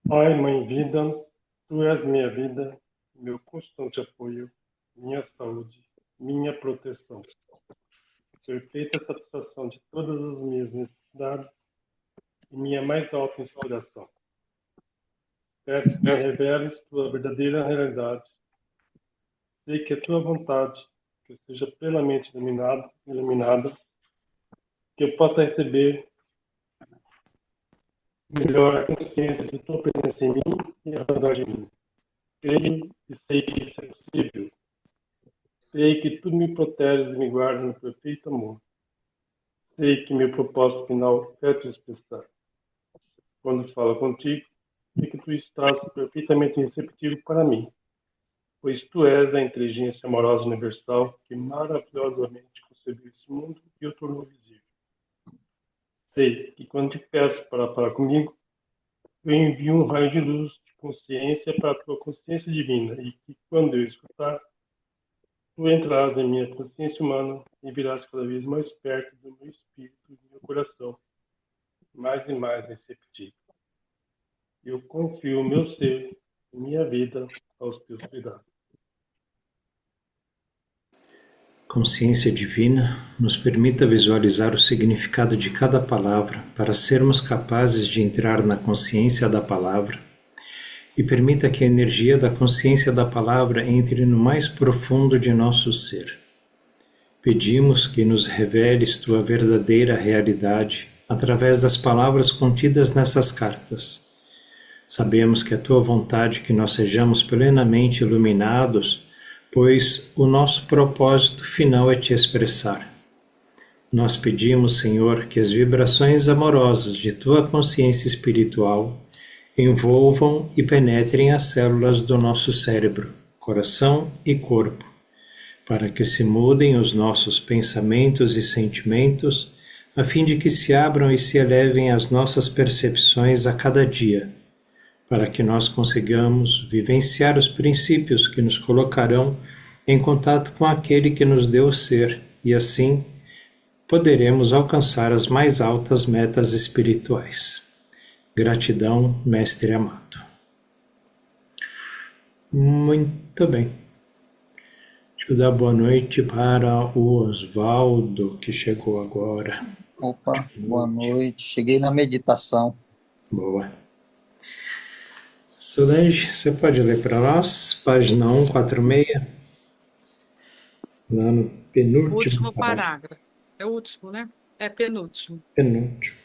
Pai, Mãe Vida, Tu és minha vida, meu constante apoio, minha saúde, minha proteção, perfeita satisfação de todas as minhas necessidades e minha mais alta inspiração. Peço que me reveles Tua verdadeira realidade. Sei que é Tua vontade que eu seja plenamente iluminado, que eu possa receber melhor a consciência de Tua presença em mim e ao redor de mim. Creio e sei que isso é possível. Sei que tu me proteges e me guardas no perfeito amor. Sei que meu propósito final é te expressar. Quando falo contigo, sei que tu estás perfeitamente receptivo para mim, pois tu és a inteligência amorosa universal que maravilhosamente concebeu esse mundo e o tornou visível. Sei que quando te peço para falar comigo, eu envio um raio de luz de consciência para a tua consciência divina e que quando eu escutar, tu entrarás em minha consciência humana e virás cada vez mais perto do meu espírito e do meu coração, mais e mais receptivo. Eu confio o meu ser e minha vida aos teus cuidados. Consciência divina nos permita visualizar o significado de cada palavra para sermos capazes de entrar na consciência da palavra e permita que a energia da consciência da palavra entre no mais profundo de nosso ser. Pedimos que nos reveles tua verdadeira realidade através das palavras contidas nessas cartas. Sabemos que é tua vontade que nós sejamos plenamente iluminados, pois o nosso propósito final é te expressar. Nós pedimos, Senhor, que as vibrações amorosas de tua consciência espiritual envolvam e penetrem as células do nosso cérebro, coração e corpo, para que se mudem os nossos pensamentos e sentimentos, a fim de que se abram e se elevem as nossas percepções a cada dia, para que nós consigamos vivenciar os princípios que nos colocarão em contato com aquele que nos deu o ser e assim poderemos alcançar as mais altas metas espirituais. Gratidão, Mestre amado. Muito bem. Deixa eu dar boa noite para o Osvaldo, que chegou agora. Opa, boa noite. Cheguei na meditação. Boa. Solange, você pode ler para nós? Página 146. Lá no penúltimo Último parágrafo. parágrafo. É o último, né? É penúltimo. Penúltimo.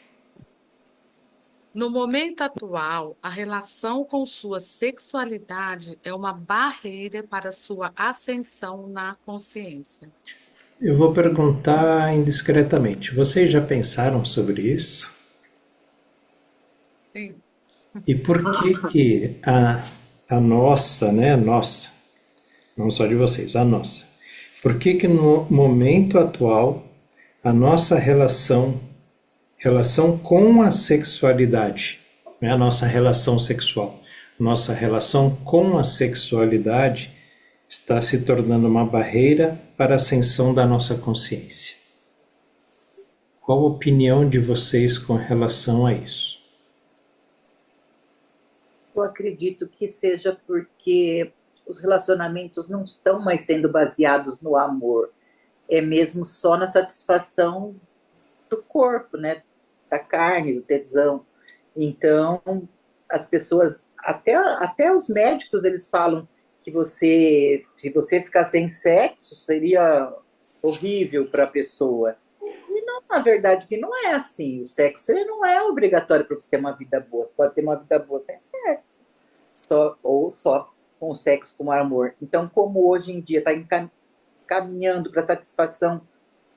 No momento atual, a relação com sua sexualidade é uma barreira para sua ascensão na consciência. Eu vou perguntar indiscretamente. Vocês já pensaram sobre isso? Sim. E por que a nossa, né, a nossa, não só de vocês, a nossa, por que no momento atual a nossa relação com a sexualidade, não é a nossa relação sexual, nossa relação com a sexualidade está se tornando uma barreira para a ascensão da nossa consciência? Qual a opinião de vocês com relação a isso? Eu acredito que seja porque os relacionamentos não estão mais sendo baseados no amor, é mesmo só na satisfação do corpo, né? Da carne, do tesão. Então, as pessoas, até os médicos, eles falam que se você ficar sem sexo, seria horrível para a pessoa. E não, na verdade, que não é assim. O sexo ele não é obrigatório para você ter uma vida boa. Você pode ter uma vida boa sem sexo. Ou só com sexo, com amor. Então, como hoje em dia está caminhando para a satisfação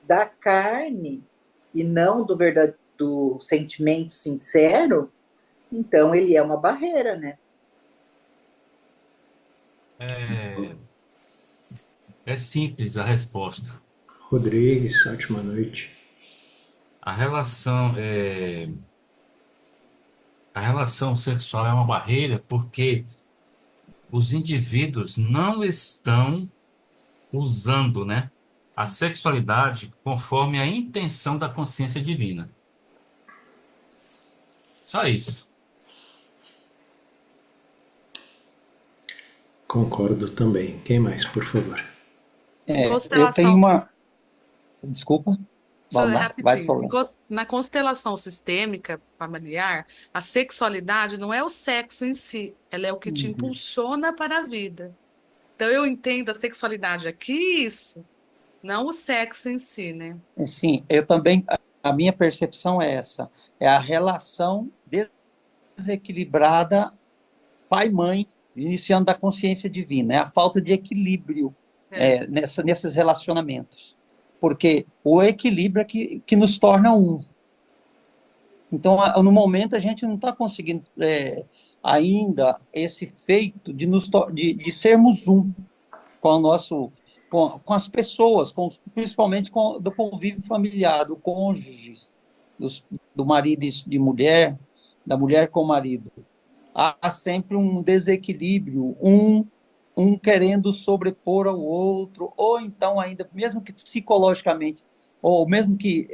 da carne e não do sentimento sincero, então ele é uma barreira, né? É simples a resposta. Rodrigues, ótima noite. A relação sexual é uma barreira porque os indivíduos não estão usando, né, a sexualidade conforme a intenção da consciência divina. Só isso. Concordo também. Quem mais, por favor? Eu tenho Constelação, uma... Desculpa, só vai rapidinho. Solano. Na constelação sistêmica familiar, a sexualidade não é o sexo em si, ela é o que te Uhum. impulsiona para a vida. Então, eu entendo a sexualidade aqui, isso, não o sexo em si, né? Sim, eu também, a minha percepção é essa, é a relação desequilibrada pai-mãe, iniciando da consciência divina, é a falta de equilíbrio É, nesses relacionamentos, porque o equilíbrio é que nos torna um. Então, no momento, a gente não está conseguindo ainda esse feito de sermos um com o nosso, com as pessoas, principalmente do convívio familiar, do cônjuge, do marido e de mulher, da mulher com o marido. Há sempre um desequilíbrio, um querendo sobrepor ao outro, ou então ainda, mesmo que psicologicamente, ou mesmo que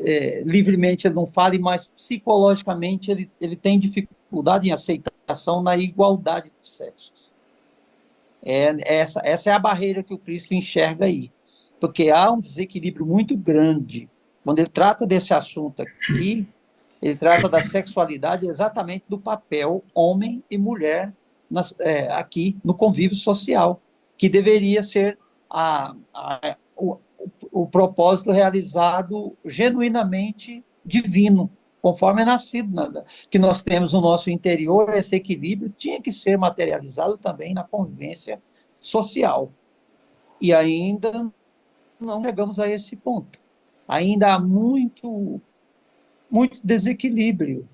livremente ele não fale, mas psicologicamente ele tem dificuldade em aceitação na igualdade dos sexos. Essa é a barreira que o Cristo enxerga aí, porque há um desequilíbrio muito grande. Quando ele trata desse assunto aqui, ele trata da sexualidade exatamente do papel homem e mulher aqui no convívio social, que deveria ser o propósito realizado genuinamente divino, conforme é nascido, que nós temos no nosso interior, esse equilíbrio tinha que ser materializado também na convivência social. E ainda não chegamos a esse ponto. Ainda há muito desequilíbrio.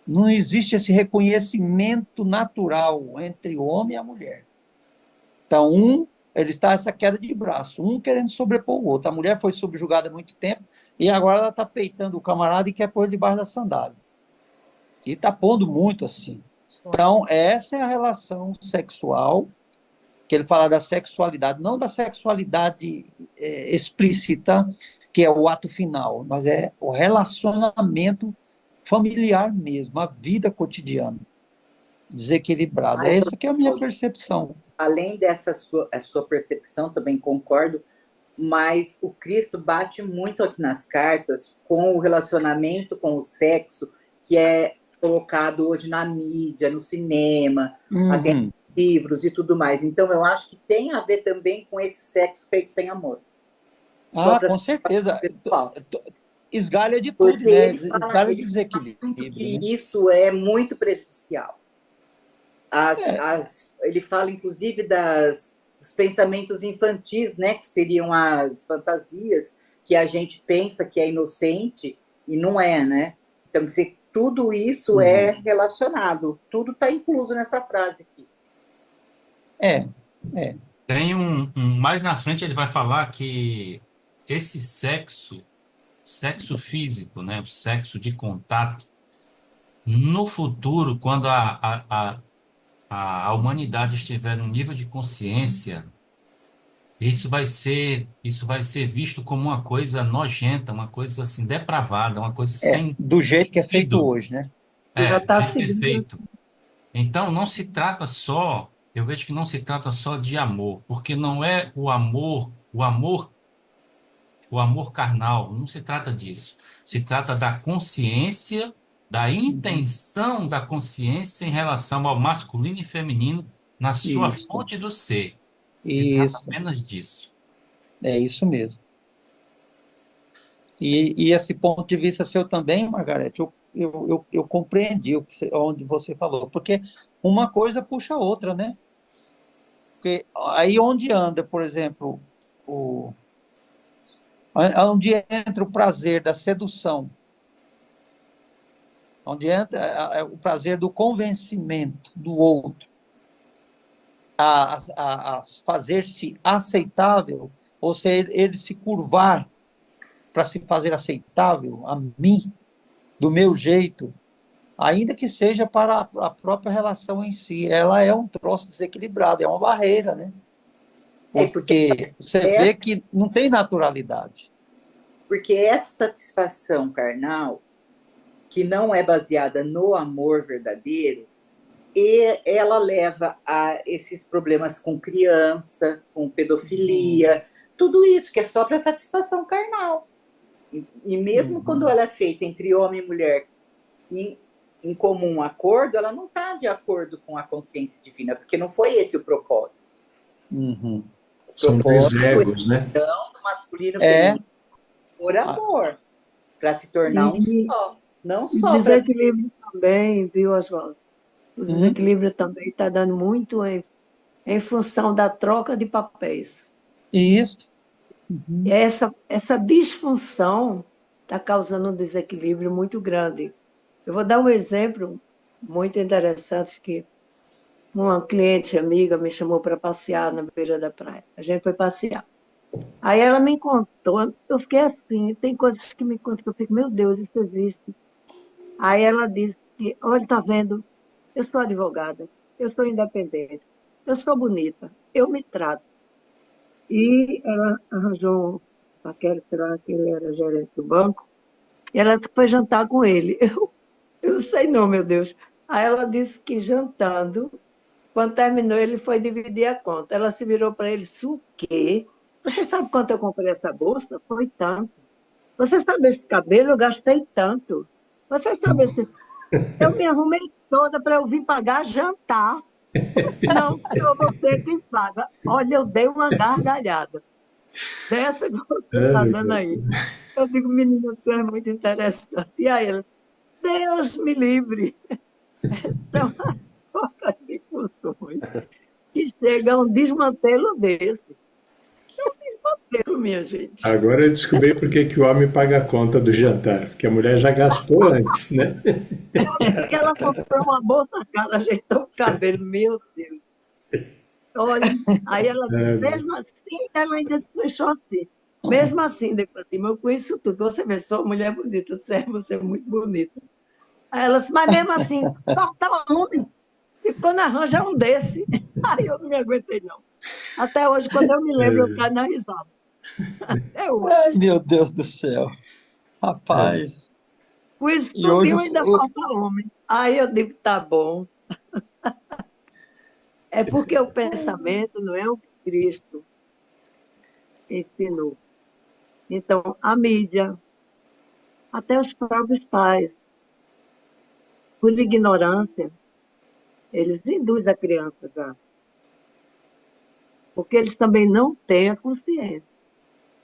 Não existe esse reconhecimento natural entre o homem e a mulher. Então, ele está essa queda de braço, um querendo sobrepor o outro. A mulher foi subjugada há muito tempo e agora ela está peitando o camarada e quer pôr debaixo da sandália. E está pondo muito assim. Então, essa é a relação sexual, que ele fala da sexualidade, não da sexualidade explícita, que é o ato final, mas é o relacionamento familiar mesmo, a vida cotidiana, desequilibrada. Mas, Essa que é a minha percepção. além dessa sua percepção, também concordo, mas o Cristo bate muito aqui nas cartas com o relacionamento com o sexo, que é colocado hoje na mídia, no cinema, até em livros e tudo mais. Então, eu acho que tem a ver também com esse sexo feito sem amor. Com certeza. Esgalha de tudo, porque né? ele fala, Esgalha de ele fala desequilíbrio, que né? isso é muito prejudicial. Ele fala, inclusive, dos pensamentos infantis, né, que seriam as fantasias que a gente pensa que é inocente e não é, né? Então, quer dizer, tudo isso é relacionado, tudo está incluso nessa frase aqui. É. Tem mais na frente ele vai falar que esse sexo físico, né, o sexo de contato, no futuro, quando a humanidade estiver num nível de consciência, isso vai ser visto como uma coisa nojenta, uma coisa assim depravada, uma coisa sem Do jeito que é feito sentido. hoje, né? Já está De ser seguindo. feito. Então, não se trata só, eu vejo que não se trata só de amor, porque não é o amor carnal, não se trata disso. Se trata da consciência, da intenção da consciência em relação ao masculino e feminino na sua Isso, fonte do ser. Se trata isso. apenas disso. É isso mesmo. E esse ponto de vista seu também, Margarete, eu compreendi onde você falou, porque uma coisa puxa a outra, né? Porque aí onde anda, por exemplo, onde entra o prazer da sedução, onde entra o prazer do convencimento do outro, a fazer-se aceitável, ou seja, ele se curvar para se fazer aceitável a mim, do meu jeito, ainda que seja para a própria relação em si, ela é um troço desequilibrado, é uma barreira, né? Porque você vê que não tem naturalidade. Porque essa satisfação carnal, que não é baseada no amor verdadeiro, e ela leva a esses problemas com criança, com pedofilia, tudo isso que é só para satisfação carnal. E mesmo quando ela é feita entre homem e mulher em comum acordo, ela não está de acordo com a consciência divina, porque não foi esse o propósito. Uhum. São dois egos, né? Do masculino e É. feminino por amor, para se tornar um só. Não O só para desequilíbrio também, viu, Oswaldo? O desequilíbrio também está dando muito em função da troca de papéis. Isso. Essa disfunção está causando um desequilíbrio muito grande. Eu vou dar um exemplo muito interessante que uma cliente amiga me chamou para passear na beira da praia. A gente foi passear. Aí ela me contou, eu fiquei assim, tem coisas que me contam que eu fico, meu Deus, isso existe. Aí ela disse que, olha, está vendo, eu sou advogada, eu sou independente, eu sou bonita, eu me trato. E ela arranjou um paquera, sei lá, que ele era gerente do banco, e ela foi jantar com ele. Eu não sei não, meu Deus. Aí ela disse que jantando, quando terminou, ele foi dividir a conta. Ela se virou para ele, disse, o quê? Você sabe quanto eu comprei essa bolsa? Foi tanto. Você sabe esse cabelo? Eu gastei tanto. Você sabe esse... Eu me arrumei toda para eu vir pagar jantar. Não, senhor, você quem paga. Olha, eu dei uma gargalhada. Dessa que você está dando aí. Eu digo, menina, isso é muito interessante. E aí ela, Deus me livre. São as poucas discussões que chegam a um desmantelo desse. É um desmantelo, minha gente. Agora eu descobri por que o homem paga a conta do jantar, porque a mulher já gastou antes, né? Porque ela comprou uma bolsa cara, ajeitou o cabelo, meu Deus. Olha, aí ela disse, mesmo assim, ela ainda deixou assim. Mesmo assim, depois de eu conheço tudo. Você vê, sou mulher bonita, você é muito bonita. Aí ela disse, mas mesmo assim, falta homem. E quando arranja um desse, aí eu não me aguentei, não. Até hoje, quando eu me lembro, eu caio na risada. Até hoje. Ai, meu Deus do céu. Rapaz. Com isso E hoje tudo ainda falta homem. Aí eu digo, tá bom. É porque o pensamento não é o que Cristo ensinou. Então, a mídia, até os próprios pais, por ignorância, eles induzem a criança já. Porque eles também não têm a consciência.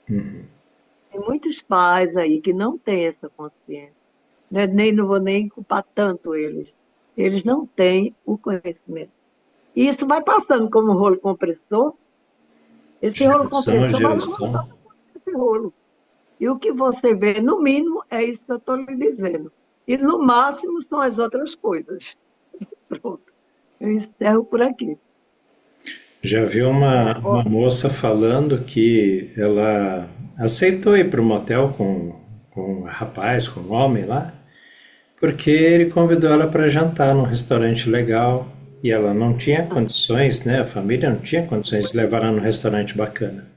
Tem muitos pais aí que não têm essa consciência. Não vou nem culpar tanto eles. Eles não têm o conhecimento. E isso vai passando como rolo compressor. Esse rolo compressor vai passando esse rolo. E o que você vê, no mínimo, é isso que eu estou lhe dizendo. E no máximo são as outras coisas. Pronto. Eu encerro por aqui. Já vi uma moça falando que ela aceitou ir para o motel com um rapaz, com um homem lá, porque ele convidou ela para jantar num restaurante legal e ela não tinha condições, né? A família não tinha condições de levar ela num restaurante bacana.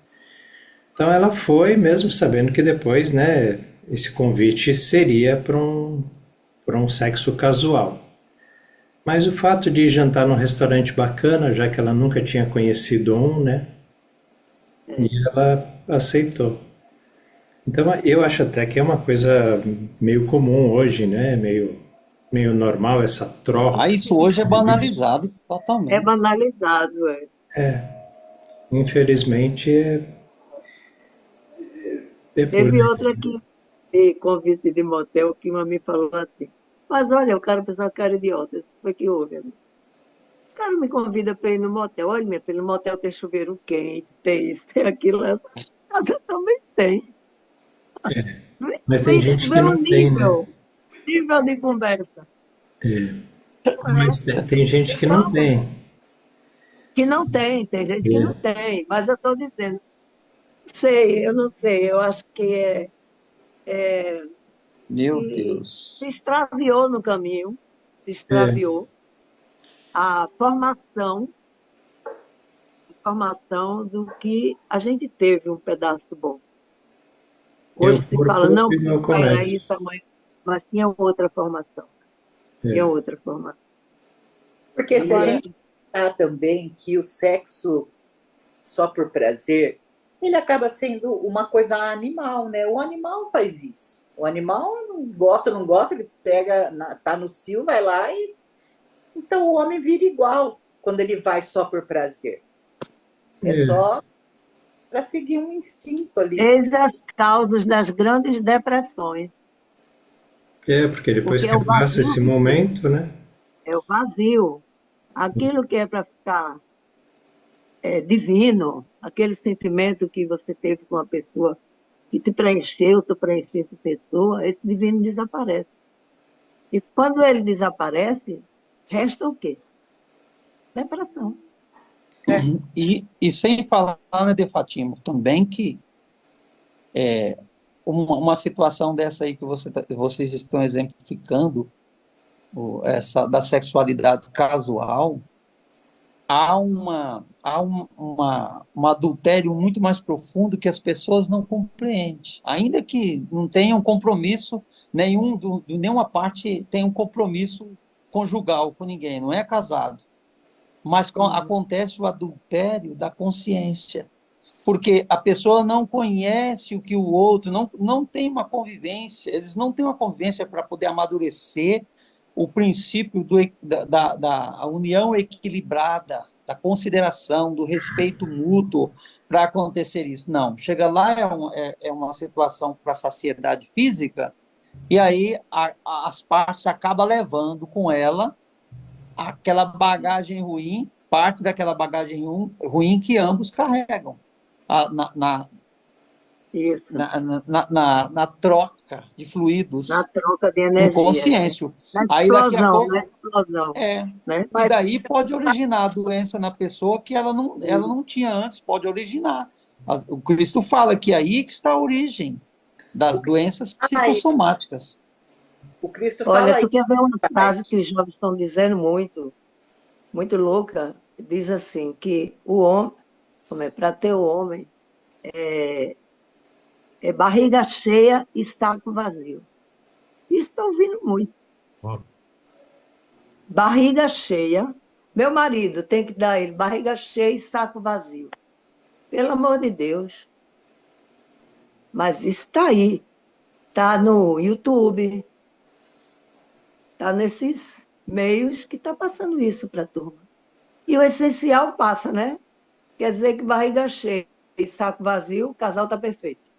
Então ela foi, mesmo sabendo que depois, né, esse convite seria para um sexo casual. Mas o fato de jantar num restaurante bacana, já que ela nunca tinha conhecido um, né? E ela aceitou. Então eu acho até que é uma coisa meio comum hoje, né? Meio normal essa troca. Ah, isso hoje é banalizado totalmente. É banalizado, Infelizmente por Teve outra que de convite de motel que uma me falou assim, mas olha, o cara pensava que era idiota, isso foi que houve. O cara me convida para ir no motel, olha, minha filha, no motel tem chuveiro quente, tem isso, tem aquilo, casa também tem. Mas tem gente que não tem, né? Nível de conversa. Mas tem gente que não tem. Que não tem, tem gente que não tem, mas eu estou dizendo, eu não sei, eu acho que Meu Deus. se extraviou no caminho, se extraviou a formação do que a gente teve um pedaço bom. Hoje se fala, não, era isso, mãe, mas tinha outra formação. Tinha outra formação. Porque se a Agora, gente pensar também que o sexo só por prazer, ele acaba sendo uma coisa animal, né? O animal faz isso. O animal não gosta, não gosta, ele pega, tá no cio, vai lá e. Então o homem vira igual quando ele vai só por prazer. É É, só para seguir um instinto ali. eis as causas das grandes depressões, porque depois porque que passa esse momento, né? é o vazio. Aquilo que é para ficar divino, aquele sentimento que você teve com a pessoa que te preencheu, tu preenchesse a pessoa, esse divino desaparece. E quando ele desaparece, resta o quê? Depressão. E sem falar, né, de Fatima, também que uma situação dessa aí que vocês estão exemplificando, essa da sexualidade casual, há um adultério muito mais profundo que as pessoas não compreendem. Ainda que não tenham compromisso, nenhuma parte tem um compromisso conjugal com ninguém, não é casado. Mas acontece o adultério da consciência, porque a pessoa não conhece o que o outro, não tem uma convivência, eles não têm uma convivência para poder amadurecer o princípio da união equilibrada, da consideração, do respeito mútuo para acontecer isso. Não, chega lá, é uma situação para a saciedade física, e aí as partes acabam levando com ela aquela bagagem ruim, parte daquela bagagem ruim que ambos carregam na, Isso, na troca de fluidos na troca de energia, inconsciência. na Aí daqui a explosão, pouco na explosão. Né? e Mas, daí pode originar a doença na pessoa que ela não tinha antes, pode originar. O Cristo fala que aí que está a origem das doenças psicossomáticas. O Cristo olha, fala tu isso. quer ver uma frase que os jovens estão dizendo muito, muito louca? Diz assim, que o homem, para ter o homem, é barriga cheia e saco vazio. Isso estou ouvindo muito. Barriga cheia. Meu marido tem que dar ele barriga cheia e saco vazio. Pelo amor de Deus. Mas isso está aí. Está no YouTube. Está nesses meios que está passando isso para a turma. E o essencial passa, né? Quer dizer que barriga cheia e saco vazio, o casal está perfeito.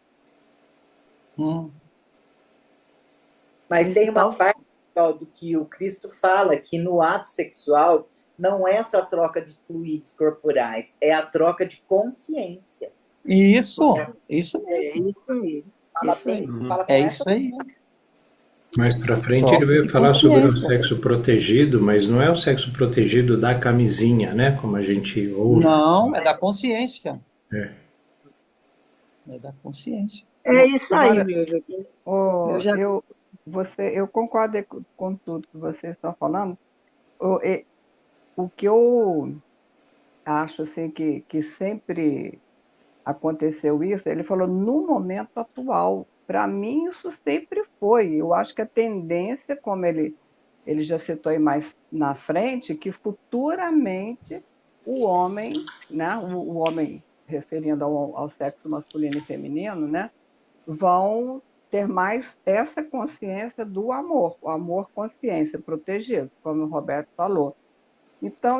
Mas tem uma Principal parte ó, do que o Cristo fala que no ato sexual não é só a troca de fluidos corporais, é a troca de consciência. Isso mesmo. isso aí. Fala Isso bem, aí. fala com É essa. isso aí. Mais para frente ele Troca vai de falar sobre o consciências. sexo protegido, mas não é o sexo protegido da camisinha, né? Como a gente ouve. Não, é da consciência. É. É da consciência. É isso aí, Agora, meu Deus. Eu já eu concordo com tudo que vocês estão falando. O que eu acho assim, que sempre aconteceu isso, ele falou no momento atual. Para mim, isso sempre foi. Eu acho que a tendência, como ele já citou aí mais na frente, que futuramente o homem, né, o homem referindo ao sexo masculino e feminino, né, vão ter mais essa consciência do amor, o amor consciência protegido, como o Roberto falou. Então,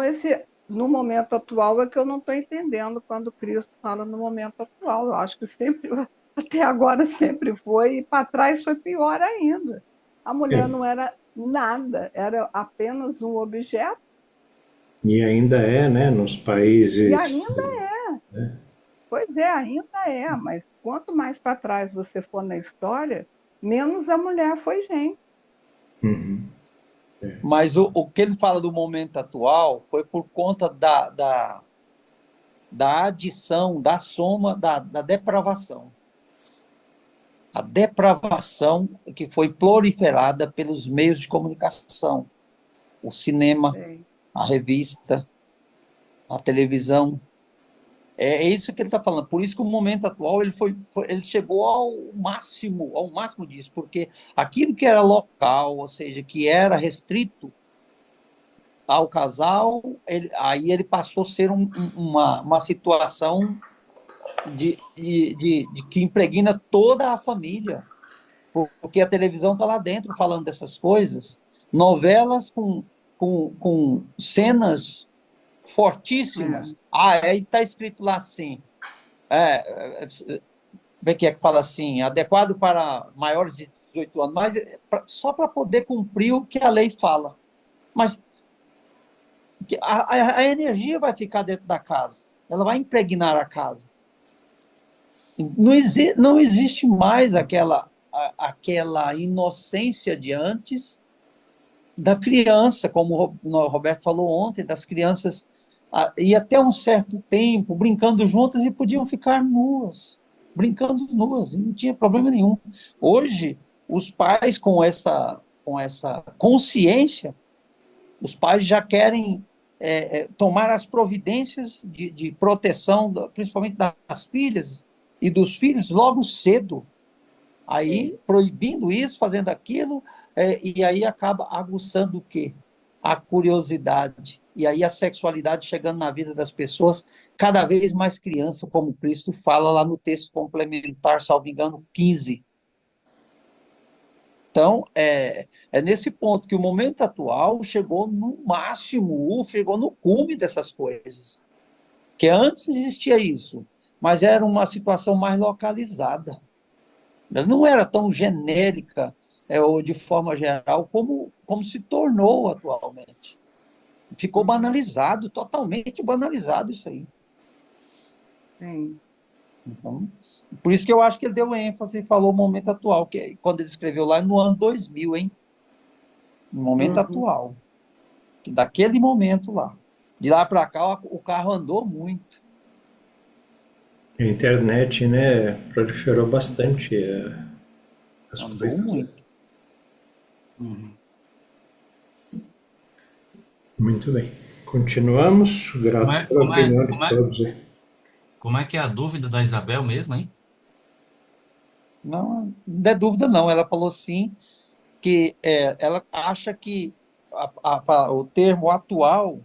no momento atual é que eu não estou entendendo quando Cristo fala no momento atual. Eu acho que sempre, até agora sempre foi, e para trás foi pior ainda. A mulher não era nada, era apenas um objeto. E ainda é, né? Nos E países. ainda Pois é, ainda é, mas quanto mais para trás você for na história, menos a mulher foi gente. Uhum. Mas o que ele fala do momento atual foi por conta da adição, da soma, da depravação. A depravação que foi proliferada pelos meios de comunicação, o cinema, Sim. a revista, a televisão. É isso que ele está falando. Por isso que o momento atual ele chegou ao máximo disso, porque aquilo que era local, ou seja, que era restrito, ao casal, aí ele passou a ser uma situação de que impregna toda a família, porque a televisão está lá dentro falando dessas coisas, novelas com cenas fortíssimas. Aí está escrito lá assim, como é que fala assim, adequado para maiores de 18 anos, mas só para poder cumprir o que a lei fala. Mas a energia vai ficar dentro da casa, ela vai impregnar a casa. Não existe mais aquela inocência de antes da criança, como o Roberto falou ontem, das crianças, e até um certo tempo, brincando juntas e podiam ficar nuas, brincando nuas, não tinha problema nenhum. Hoje, os pais com essa consciência, os pais já querem tomar as providências de proteção, principalmente das filhas e dos filhos, logo cedo. Aí, proibindo isso, fazendo aquilo, e aí acaba aguçando o quê? A curiosidade. E aí a sexualidade chegando na vida das pessoas, cada vez mais criança, como Cristo fala lá no texto complementar, salvo engano, 15. Então, é nesse ponto que o momento atual chegou no máximo, chegou no cume dessas coisas. Que antes existia isso, mas era uma situação mais localizada. Ela não era tão genérica, ou de forma geral, como se tornou atualmente. Ficou banalizado, totalmente banalizado isso aí. Sim. Então, por isso que eu acho que ele deu ênfase e falou o momento atual, que quando ele escreveu lá no ano 2000, hein? No momento atual. Que daquele momento lá. De lá para cá, o carro andou muito. A internet, né, proliferou bastante as Andou coisas. muito. Muito bem. Continuamos. Grato pela opinião de todos. Como é que é a dúvida da Isabel mesmo, hein? Não é dúvida, não. Ela falou sim, que ela acha que o termo atual,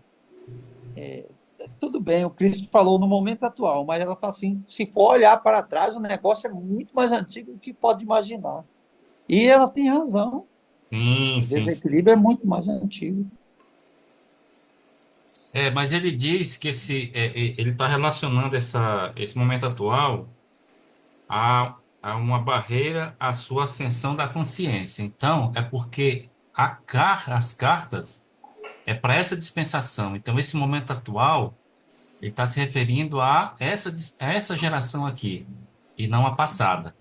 tudo bem, o Cristo falou no momento atual, mas ela fala assim, se for olhar para trás, o negócio é muito mais antigo do que pode imaginar. E ela tem razão. Sim, O sim. desequilíbrio é muito mais antigo. Mas ele diz que ele está relacionando esse momento atual a uma barreira à sua ascensão da consciência. Então, é porque as cartas é para essa dispensação. Então, esse momento atual, ele está se referindo a essa geração aqui, e não a passada.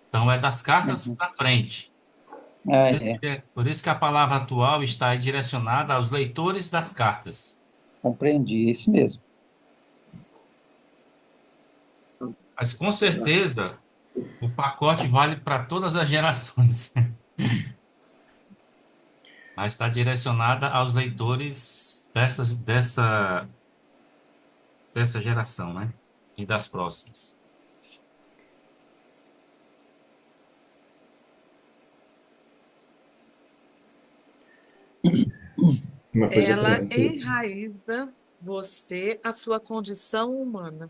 Então, é das cartas para frente. Por isso que a palavra atual está aí direcionada aos leitores das cartas. Compreendi, isso mesmo. Mas, com certeza, o pacote vale para todas as gerações. Mas está direcionada aos leitores dessa geração, né? E das próximas. Uma coisa Ela para enraiza você, a sua condição humana.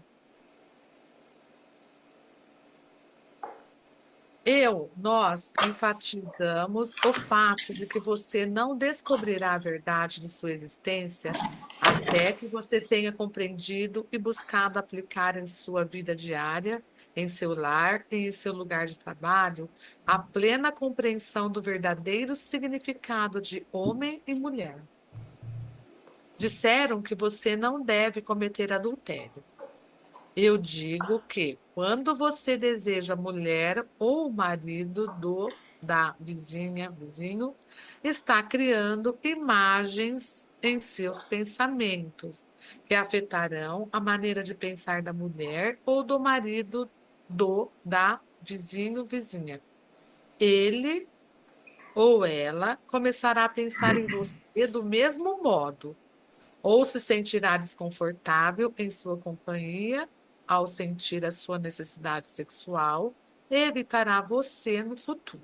Nós enfatizamos o fato de que você não descobrirá a verdade de sua existência até que você tenha compreendido e buscado aplicar em sua vida diária, em seu lar e em seu lugar de trabalho, a plena compreensão do verdadeiro significado de homem e mulher. Disseram que você não deve cometer adultério. Eu digo que quando você deseja mulher ou marido da vizinha, vizinho, está criando imagens em seus pensamentos que afetarão a maneira de pensar da mulher ou do marido da vizinho, vizinha. Ele ou ela começará a pensar em você do mesmo modo, ou se sentirá desconfortável em sua companhia ao sentir a sua necessidade sexual e evitará você no futuro.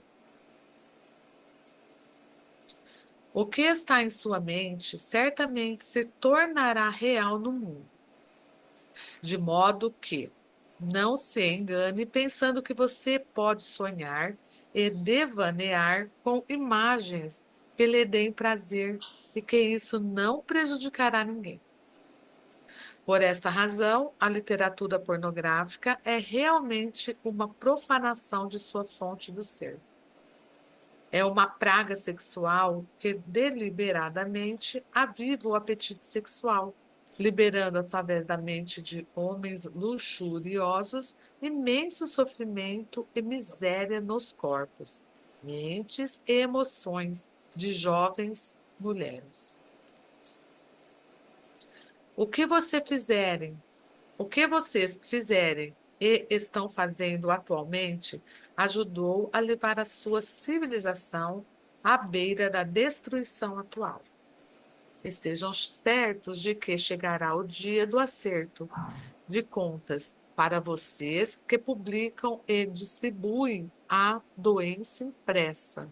O que está em sua mente certamente se tornará real no mundo, de modo que não se engane pensando que você pode sonhar e devanear com imagens que lhe deem prazer e que isso não prejudicará ninguém. Por esta razão, a literatura pornográfica é realmente uma profanação de sua fonte do ser. É uma praga sexual que deliberadamente aviva o apetite sexual, liberando através da mente de homens luxuriosos imenso sofrimento e miséria nos corpos, mentes e emoções de jovens mulheres. O que você fizerem O que vocês fizerem e estão fazendo atualmente ajudou a levar a sua civilização à beira da destruição atual. Estejam certos de que chegará o dia do acerto de contas para vocês que publicam e distribuem a doença impressa.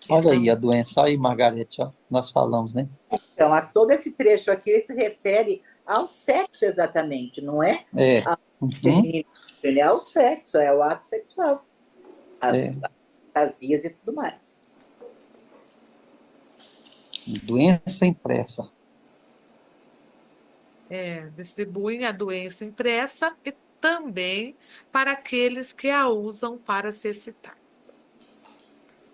Olha aí a doença. Aí, Margarete, ó, nós falamos, né? Então, a todo esse trecho aqui ele se refere ao sexo exatamente, não é? É. Ao Uhum. feminino, é o sexo, é o ato sexual. As É. fantasias e tudo mais. Doença impressa. Distribuem a doença impressa e também para aqueles que a usam para se excitar.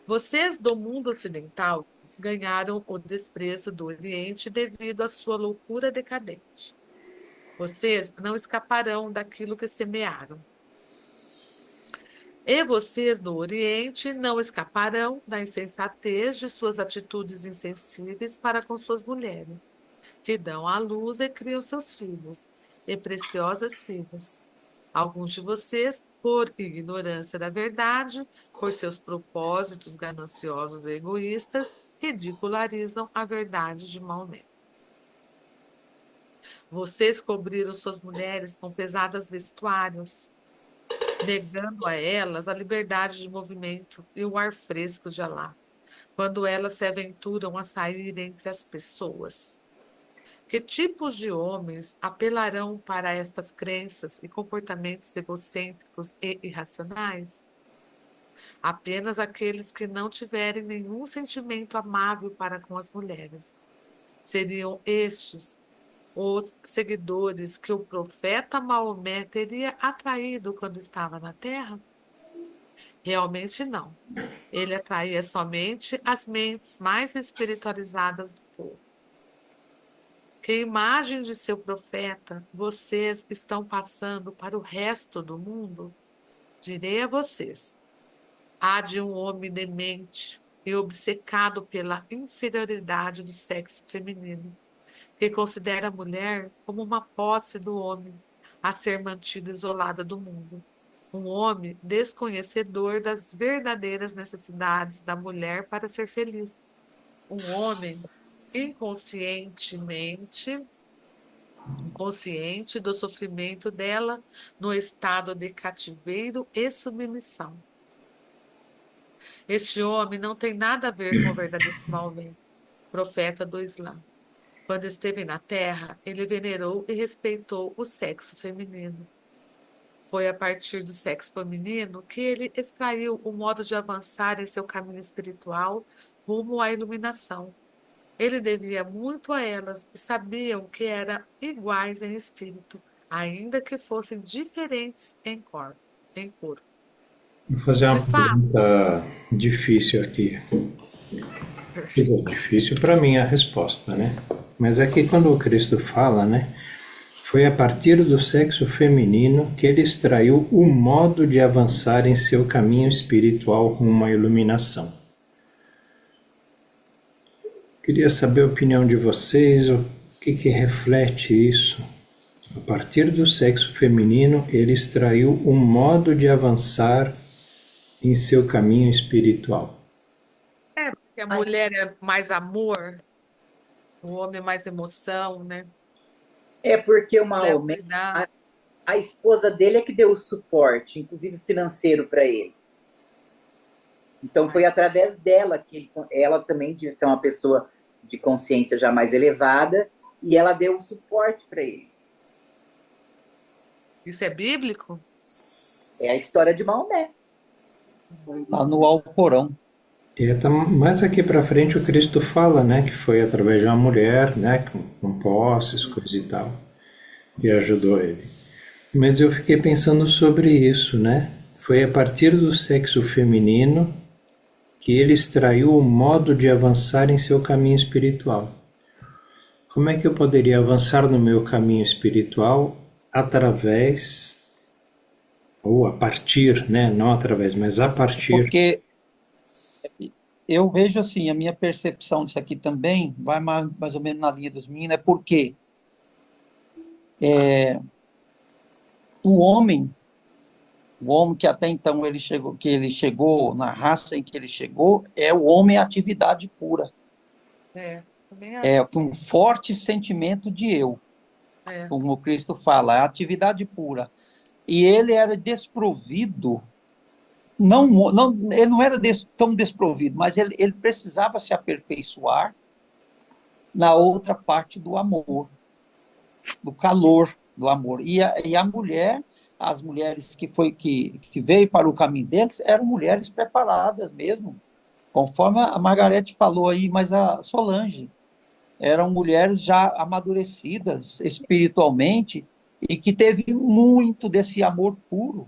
Vocês do mundo ocidental ganharam o desprezo do Oriente devido à sua loucura decadente. Vocês não escaparão daquilo que semearam. E vocês do Oriente não escaparão da insensatez de suas atitudes insensíveis para com suas mulheres, que dão à luz e criam seus filhos, e preciosas filhas. Alguns de vocês, por ignorância da verdade, por seus propósitos gananciosos e egoístas, ridicularizam a verdade de Maomé. Vocês cobriram suas mulheres com pesados vestuários, negando a elas a liberdade de movimento e o ar fresco de Alá, quando elas se aventuram a sair entre as pessoas. Que tipos de homens apelarão para estas crenças e comportamentos egocêntricos e irracionais? Apenas aqueles que não tiverem nenhum sentimento amável para com as mulheres. Seriam estes os seguidores que o profeta Maomé teria atraído quando estava na Terra? Realmente não. Ele atraía somente as mentes mais espiritualizadas do povo. Que imagem de seu profeta vocês estão passando para o resto do mundo? Direi a vocês: há de um homem demente e obcecado pela inferioridade do sexo feminino, que considera a mulher como uma posse do homem, a ser mantida isolada do mundo. Um homem desconhecedor das verdadeiras necessidades da mulher para ser feliz. Um homem inconsciente do sofrimento dela no estado de cativeiro e submissão. Este homem não tem nada a ver com o verdadeiro Maomé, profeta do Islã. Quando esteve na Terra, ele venerou e respeitou o sexo feminino. Foi a partir do sexo feminino que ele extraiu o modo de avançar em seu caminho espiritual rumo à iluminação. Ele devia muito a elas e sabiam que eram iguais em espírito, ainda que fossem diferentes em cor. Vou fazer De uma fato, pergunta difícil aqui. Difícil para mim a resposta, né? Mas é que quando o Cristo fala, né? Foi a partir do sexo feminino que ele extraiu o modo de avançar em seu caminho espiritual rumo à iluminação. Queria saber a opinião de vocês, o que reflete isso. A partir do sexo feminino, ele extraiu um modo de avançar em seu caminho espiritual. porque a mulher é mais amor, o homem é mais emoção, né? É porque o Maomé, Cuidar. a esposa dele é que deu o suporte, inclusive financeiro, para ele. Então foi através dela que ela também devia ser uma pessoa de consciência já mais elevada, e ela deu um suporte para ele. Isso é bíblico? É a história de Maomé. Lá no Alcorão. E tá mais aqui para frente o Cristo fala, né, que foi através de uma mulher, né, com posses, coisa e tal, que ajudou ele. Mas eu fiquei pensando sobre isso, né? Foi a partir do sexo feminino que ele extraiu o modo de avançar em seu caminho espiritual. Como é que eu poderia avançar no meu caminho espiritual através, ou a partir, né? Não através, mas a partir. Porque eu vejo assim, a minha percepção disso aqui também vai mais ou menos na linha dos meninos, é porque o homem que até então ele chegou na raça em que ele chegou, é o homem atividade pura. Também É acho. um forte sentimento de eu, como o Cristo fala, é atividade pura. E ele era desprovido, ele não era tão desprovido, mas ele precisava se aperfeiçoar na outra parte do amor, do calor do amor. E a mulher, as mulheres que veio para o caminho deles, eram mulheres preparadas mesmo, conforme a Margarete falou aí, mas a Solange, eram mulheres já amadurecidas espiritualmente e que teve muito desse amor puro,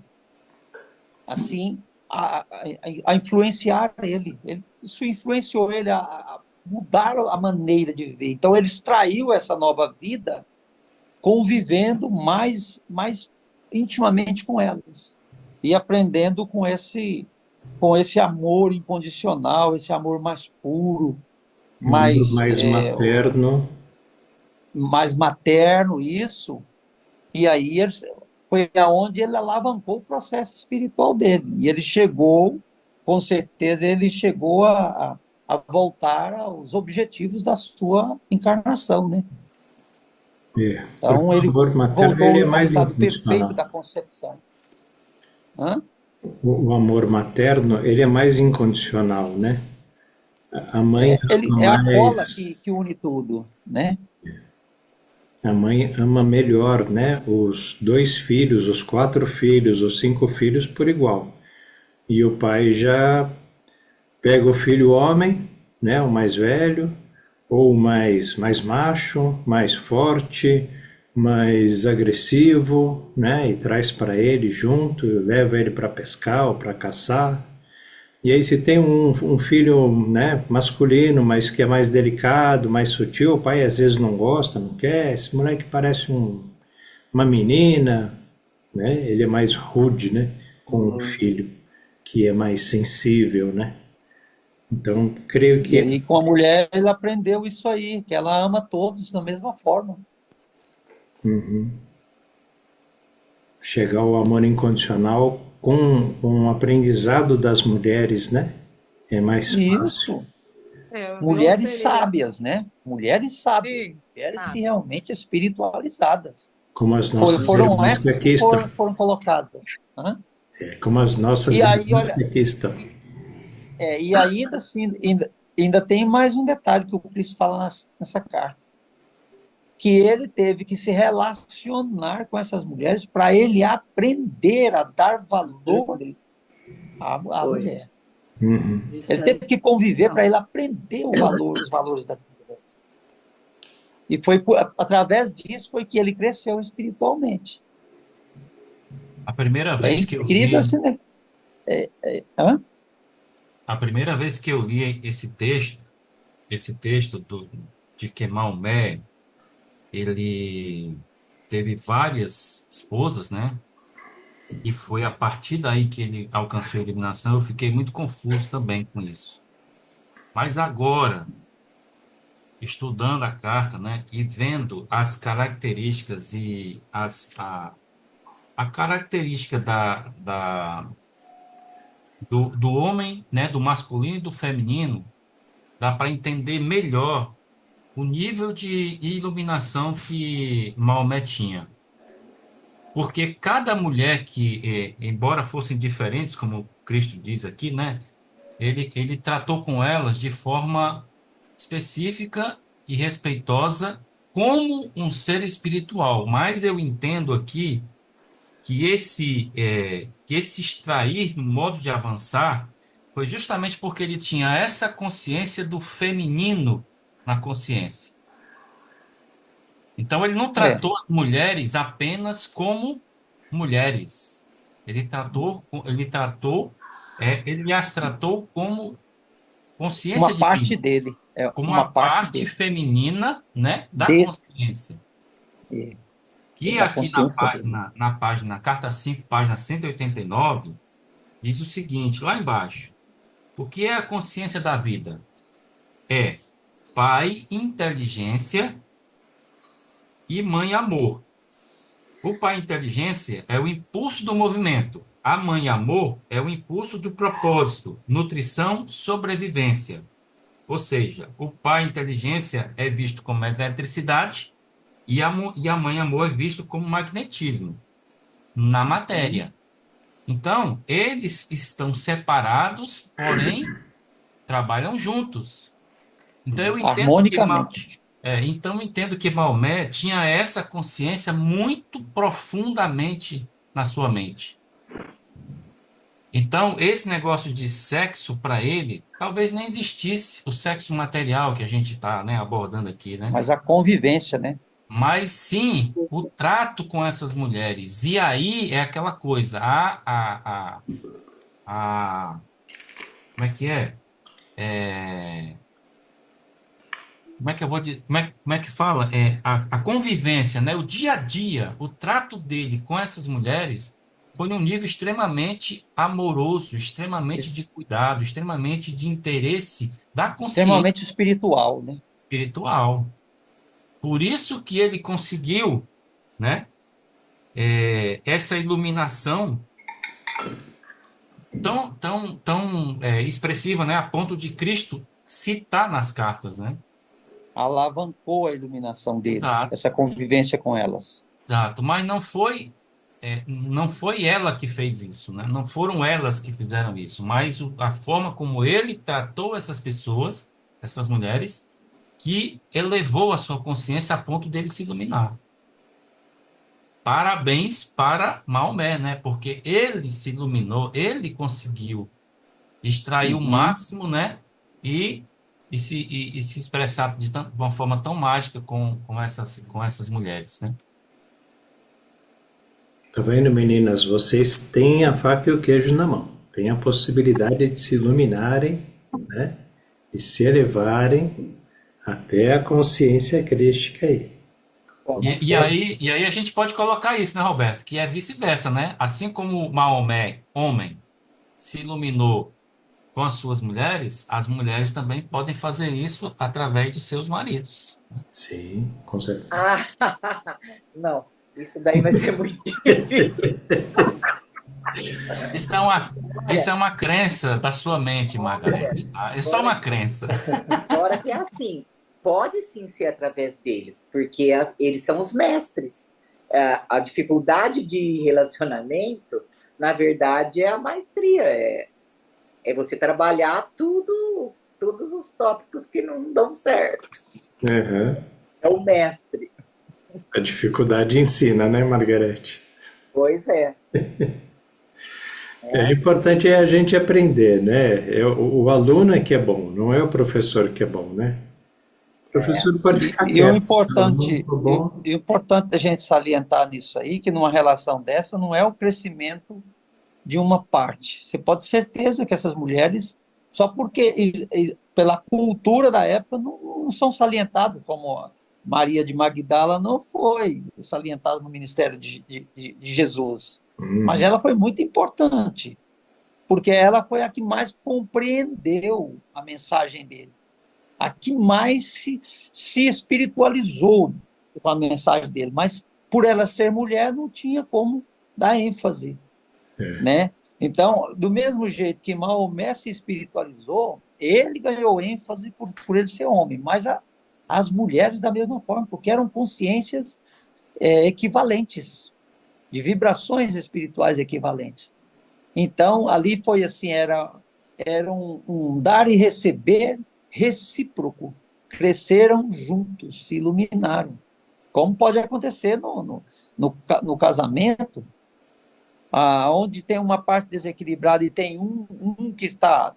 assim, a influenciar ele. Isso influenciou ele a mudar a maneira de viver. Então, ele extraiu essa nova vida convivendo mais intimamente com elas e aprendendo com esse amor incondicional, esse amor mais puro, Mais materno. mais materno, isso. E aí foi aonde ele alavancou o processo espiritual dele. E ele chegou, com certeza, ele chegou a voltar aos objetivos da sua encarnação, né? Então, ele voltou ao estado perfeito da concepção. O amor materno, ele é mais incondicional, né? A mãe é a cola que une tudo, né? A mãe ama melhor, né? Os 2 filhos, os 4 filhos, os 5 filhos por igual. E o pai já pega o filho homem, né? O mais velho, ou mais macho, mais forte, mais agressivo, né? E traz para ele junto, leva ele para pescar ou para caçar. E aí se tem um filho, né, masculino, mas que é mais delicado, mais sutil, o pai às vezes não gosta, não quer, esse moleque parece uma menina, né, ele é mais rude, né, com o filho, que é mais sensível, né. Então, creio que... E com a mulher ele aprendeu isso aí, que ela ama todos da mesma forma. Chegar ao amor incondicional com o aprendizado das mulheres, né? É mais fácil. Isso. Mulheres sábias, né? Mulheres sábias. Sim, mulheres que realmente espiritualizadas. Como as nossas foram irmãs essas que aqui estão. Foram colocadas. Como as nossas irmãs que aqui estão. E ainda assim, ainda tem mais um detalhe que o Cristo fala nessa carta. Que ele teve que se relacionar com essas mulheres para ele aprender a dar valor à mulher. Ele teve que conviver para ele aprender os valores das mulheres. E foi através disso foi que ele cresceu espiritualmente. A primeira vez que eu incrível li, assim, né? A primeira vez que eu li esse texto de que Maomé, ele teve várias esposas, né? E foi a partir daí que ele alcançou a iluminação. Eu fiquei muito confuso também com isso. Mas agora, estudando a carta, né, e vendo as características e a característica do homem, né, do masculino e do feminino, dá para entender melhor o nível de iluminação que Maomé tinha. Porque cada mulher que, embora fossem diferentes, como Cristo diz aqui, né, ele tratou com elas de forma específica e respeitosa como um ser espiritual. Mas eu entendo aqui que esse extrair no modo de avançar foi justamente porque ele tinha essa consciência do feminino na consciência. Então ele não É, tratou as mulheres apenas como mulheres. Ele as tratou como consciência uma divina, parte dele, como uma uma parte parte dele, feminina, né, da de, consciência. é Que da aqui na consciência dele. página, na página, carta 5 página 189 diz o seguinte, lá embaixo. O que é a consciência da vida? É pai, inteligência e mãe, amor. O pai, inteligência é o impulso do movimento. A mãe, amor é o impulso do propósito, nutrição, sobrevivência. Ou seja, o pai, inteligência é visto como eletricidade e a mãe, amor é visto como magnetismo na matéria. Então, eles estão separados, porém trabalham juntos. Então eu entendo que Harmonicamente. então eu entendo que Maomé tinha essa consciência muito profundamente na sua mente. Então esse negócio de sexo para ele talvez nem existisse o sexo material que a gente está, né, abordando aqui, né? Mas a convivência, né? Mas sim o trato com essas mulheres. E aí é aquela coisa, a como é que é? É, como é que eu vou dizer, como é que fala? A convivência, né? O dia a dia, o trato dele com essas mulheres foi num nível extremamente amoroso, extremamente de Ex- cuidado, extremamente de interesse da consciência Extremamente espiritual, né? espiritual. Por isso que ele conseguiu, né? Essa iluminação tão expressiva, né? A ponto de Cristo citar nas cartas, né? Alavancou a iluminação dele, Exato. essa convivência com elas. Exato, mas não foi ela que fez isso, né? Não foram elas que fizeram isso, mas a forma como ele tratou essas pessoas, essas mulheres, que elevou a sua consciência a ponto dele se iluminar. Parabéns para Maomé, né? Porque ele se iluminou, ele conseguiu extrair o Uhum. máximo, né? E, e se expressar de uma forma tão mágica com essas mulheres, né? Tá vendo, meninas? Vocês têm a faca e o queijo na mão. Tem a possibilidade de se iluminarem, né? E se elevarem até a consciência crística aí. E aí a gente pode colocar isso, né, Roberto? Que é vice-versa, né? Assim como Maomé, homem, se iluminou com as suas mulheres, as mulheres também podem fazer isso através dos seus maridos. Sim, com certeza. Ah, não, isso daí vai ser muito difícil. Isso é uma crença da sua mente, Margarete, tá? É só uma crença. Agora que é assim, pode sim ser através deles, porque eles são os mestres. A dificuldade de relacionamento, na verdade, é a maestria, é você trabalhar todos os tópicos que não dão certo. Uhum. É o mestre. A dificuldade ensina, né, Margarete? Pois é. O importante é a gente aprender, né? O aluno é que é bom, não é o professor que é bom, né? O professor pode ficar E o quieto. Se o aluno importante, for bom, e o importante a gente salientar nisso aí, que numa relação dessa não é o crescimento de uma parte. Você pode ter certeza que essas mulheres, só porque pela cultura da época, não são salientadas, como a Maria de Magdala não foi salientada no ministério de Jesus. Mas ela foi muito importante, porque ela foi a que mais compreendeu a mensagem dele, a que mais se espiritualizou com a mensagem dele. Mas por ela ser mulher, não tinha como dar ênfase, né? Então, do mesmo jeito que Maomé se espiritualizou, ele ganhou ênfase por ele ser homem, mas as mulheres da mesma forma, porque eram consciências equivalentes, de vibrações espirituais equivalentes. Então, ali foi assim, era um dar e receber recíproco. Cresceram juntos, se iluminaram. Como pode acontecer no casamento, onde tem uma parte desequilibrada e tem um que está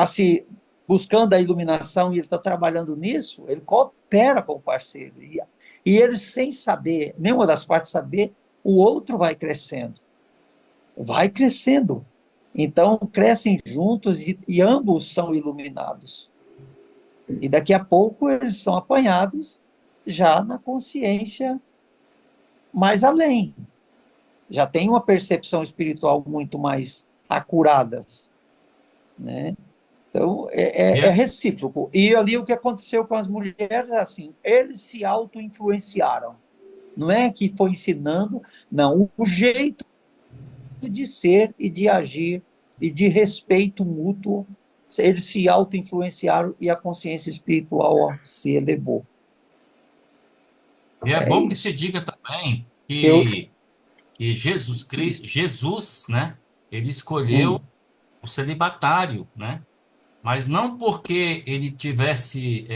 se buscando a iluminação e ele está trabalhando nisso, ele coopera com o parceiro. E eles, sem saber, nenhuma das partes saber, o outro vai crescendo. Vai crescendo. Então, crescem juntos e ambos são iluminados. E daqui a pouco eles são apanhados já na consciência mais além. Já tem uma percepção espiritual muito mais acurada, né? Então, é recíproco. E ali o que aconteceu com as mulheres é assim, eles se auto-influenciaram. Não é que foi ensinando, não. O jeito de ser e de agir e de respeito mútuo, eles se auto-influenciaram e a consciência espiritual se elevou. E é bom que se diga também que Jesus Cristo, né, ele escolheu o celibatário, né? Mas não porque ele tivesse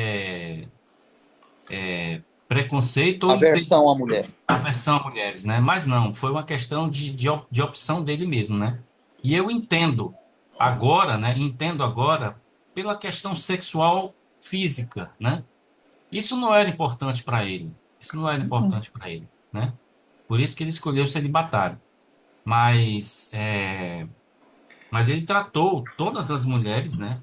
preconceito ou Aversão à mulher. aversão a mulheres, né? Mas não, foi uma questão de opção dele mesmo, né? E eu entendo agora, né? Entendo agora pela questão sexual física, né? Isso não era importante para ele. Isso não era importante para ele, né? Por isso que ele escolheu o celibatário. Mas, mas ele tratou todas as mulheres, né?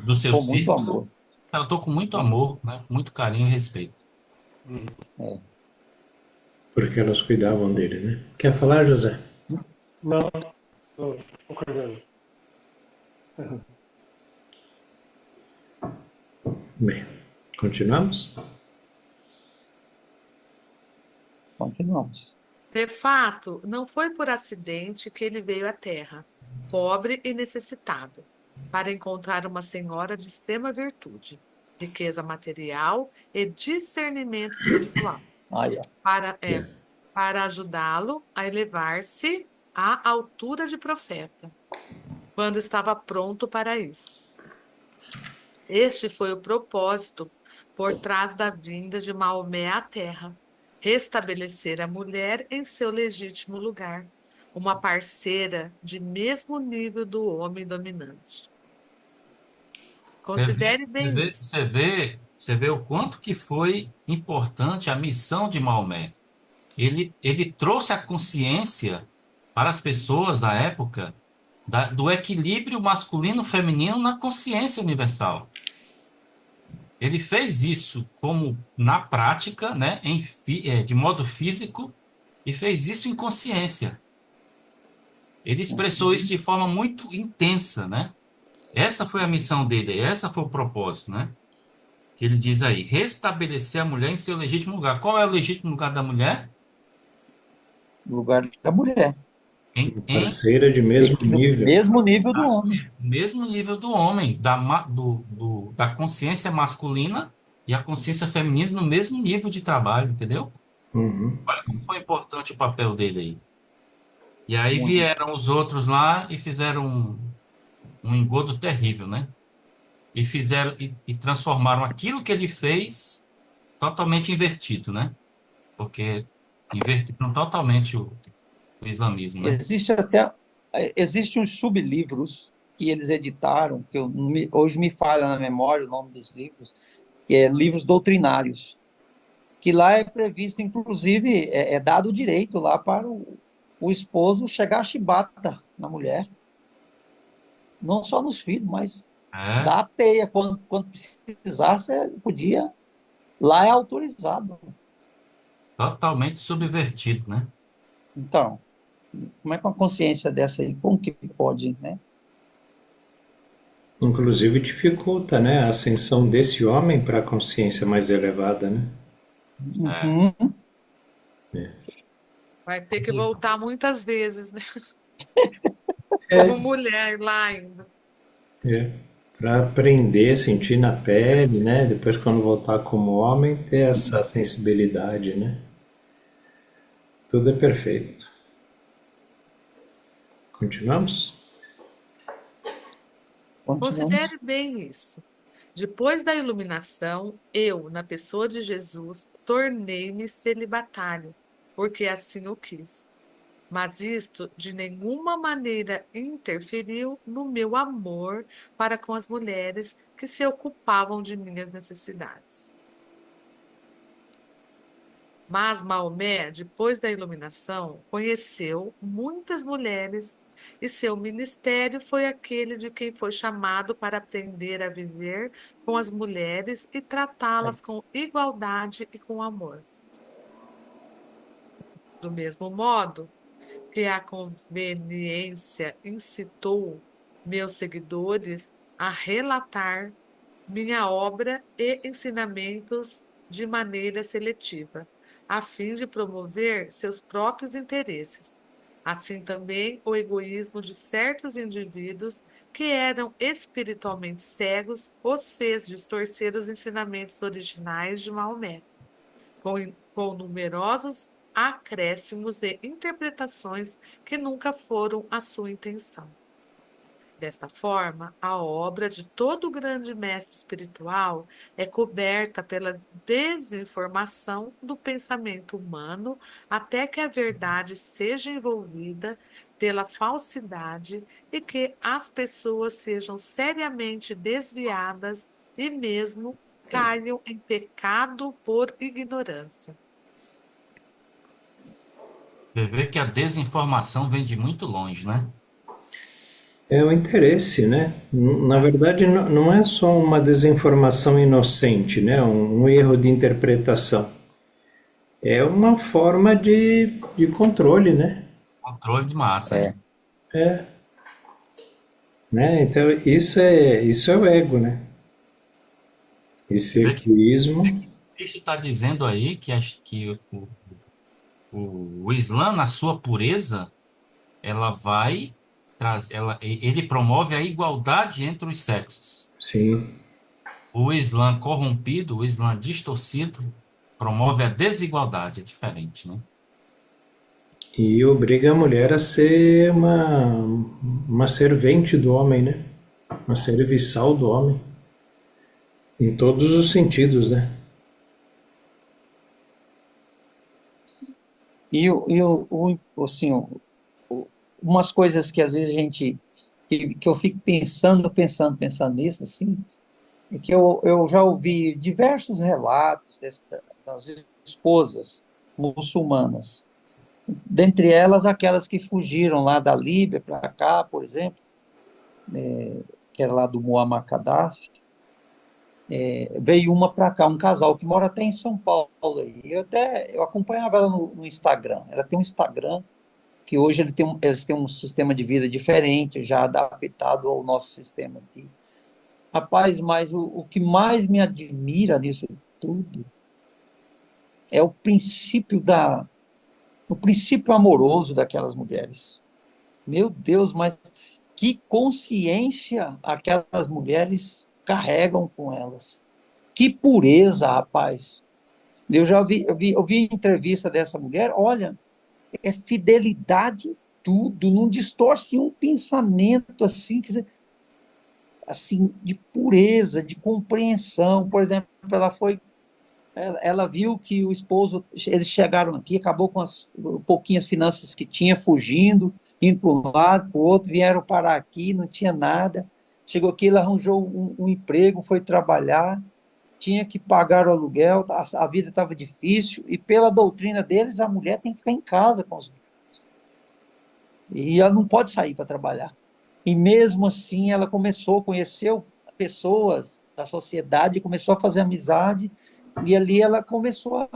Do seu Com muito círculo, amor. tratou com muito amor, né? Muito carinho e respeito. Porque elas cuidavam dele, né? Quer falar, José? Não, estou concordando. Bem, continuamos? Continuamos. De fato, não foi por acidente que ele veio à Terra, pobre e necessitado, para encontrar uma senhora de extrema virtude, riqueza material e discernimento espiritual, Aí, ó. para ajudá-lo a elevar-se à altura de profeta, quando estava pronto para isso. Este foi o propósito por trás da vinda de Maomé à Terra: restabelecer a mulher em seu legítimo lugar, uma parceira de mesmo nível do homem dominante. Considere bem isso. Você vê o quanto que foi importante a missão de Maomé. Ele trouxe a consciência para as pessoas da época do equilíbrio masculino-feminino na consciência universal. Ele fez isso como na prática, né, de modo físico, e fez isso em consciência. Ele expressou isso de forma muito intensa, né? Essa foi a missão dele, essa foi o propósito, né? Que ele diz aí, restabelecer a mulher em seu legítimo lugar. Qual é o legítimo lugar da mulher? No lugar da mulher. Parceira de mesmo nível. Mesmo nível do homem. Mesmo nível do homem, da consciência masculina e a consciência feminina no mesmo nível de trabalho, entendeu? Uhum. Olha como foi importante o papel dele aí. E aí vieram os outros lá e fizeram um engodo terrível, né? E fizeram e transformaram aquilo que ele fez totalmente invertido, né? Porque inverteram totalmente o islamismo, né? Existem uns sublivros que eles editaram, que hoje me falha na memória o nome dos livros, que é livros doutrinários, que lá é previsto, inclusive, é dado o direito lá para o esposo chegar a chibata na mulher, não só nos filhos, mas dar a peia quando precisasse, podia. Lá é autorizado. Totalmente subvertido, né? Então, como é que uma consciência dessa aí, como que pode, né? Inclusive dificulta, né, a ascensão desse homem para a consciência mais elevada, né? Uhum. Vai ter que voltar muitas vezes, né? É. Como mulher lá ainda. Para aprender, sentir na pele, né? Depois, quando voltar como homem, ter essa sensibilidade, né? Tudo é perfeito. Continuamos? Continuamos. Considere bem isso. Depois da iluminação, eu, na pessoa de Jesus, tornei-me celibatário, porque assim o quis. Mas isto de nenhuma maneira interferiu no meu amor para com as mulheres que se ocupavam de minhas necessidades. Mas Maomé, depois da iluminação, conheceu muitas mulheres e seu ministério foi aquele de quem foi chamado para aprender a viver com as mulheres e tratá-las com igualdade e com amor. Do mesmo modo que a conveniência incitou meus seguidores a relatar minha obra e ensinamentos de maneira seletiva, a fim de promover seus próprios interesses. Assim também o egoísmo de certos indivíduos que eram espiritualmente cegos os fez distorcer os ensinamentos originais de Maomé, com numerosos acréscimos e interpretações que nunca foram a sua intenção. Desta forma, a obra de todo grande mestre espiritual é coberta pela desinformação do pensamento humano até que a verdade seja envolvida pela falsidade e que as pessoas sejam seriamente desviadas e mesmo caiam em pecado por ignorância. Você vê que a desinformação vem de muito longe, né? É o interesse, né? Na verdade, não é só uma desinformação inocente, né? Um erro de interpretação. É uma forma de controle, né? Controle de massa, né? É, né? Então, isso é o ego, né? Esse Vê que egoísmo. Cristo está dizendo aí que o Islã, na sua pureza, ela vai trazer, ele promove a igualdade entre os sexos. Sim. O Islã corrompido, o Islã distorcido, promove a desigualdade, é diferente, né? E obriga a mulher a ser uma servente do homem, né? Uma serviçal do homem. Em todos os sentidos, né? Assim, umas coisas que às vezes que eu fico pensando nisso, assim, é que eu já ouvi diversos relatos das esposas muçulmanas, dentre elas aquelas que fugiram lá da Líbia para cá, por exemplo, que era lá do Muammar Gaddafi. Veio uma para cá, um casal que mora até em São Paulo. Eu acompanhava ela no Instagram. Ela tem um Instagram que hoje eles têm um sistema de vida diferente, já adaptado ao nosso sistema aqui. Rapaz, mas o que mais me admira nisso tudo é o princípio amoroso daquelas mulheres. Meu Deus, mas que consciência aquelas mulheres carregam com elas. Que pureza, rapaz. Eu vi entrevista dessa mulher, olha, é fidelidade em tudo, não distorce um pensamento assim, quer dizer, assim, de pureza, de compreensão. Por exemplo, ela viu que o esposo, eles chegaram aqui, acabou com as pouquinhas finanças que tinha, fugindo, indo para um lado, para o outro, vieram parar aqui, não tinha nada. Chegou aqui, ele arranjou um emprego, foi trabalhar, tinha que pagar o aluguel, a vida estava difícil, e pela doutrina deles, a mulher tem que ficar em casa com os filhos. E ela não pode sair para trabalhar. E mesmo assim, ela conheceu pessoas da sociedade, começou a fazer amizade, e ali ela começou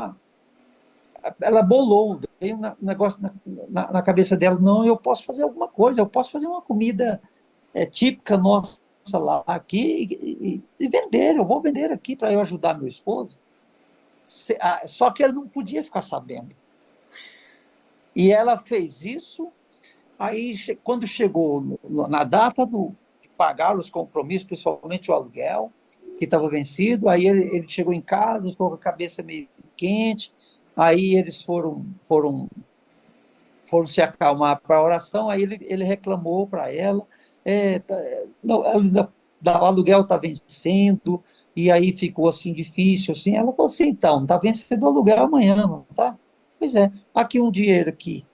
ela bolou, veio um negócio na cabeça dela, não, eu posso fazer alguma coisa, eu posso fazer uma comida típica nossa lá aqui e vender, eu vou vender aqui para eu ajudar meu esposo. Só que ele não podia ficar sabendo. E ela fez isso, aí quando chegou na data de pagar os compromissos, principalmente o aluguel, que estava vencido, aí ele chegou em casa, ficou com a cabeça meio quente, aí eles foram se acalmar para a oração, aí ele reclamou para ela, não, ela o aluguel está vencendo, e aí ficou assim difícil, assim. Ela falou assim, então, está vencendo o aluguel amanhã, não tá? Pois é, aqui um dinheiro aqui.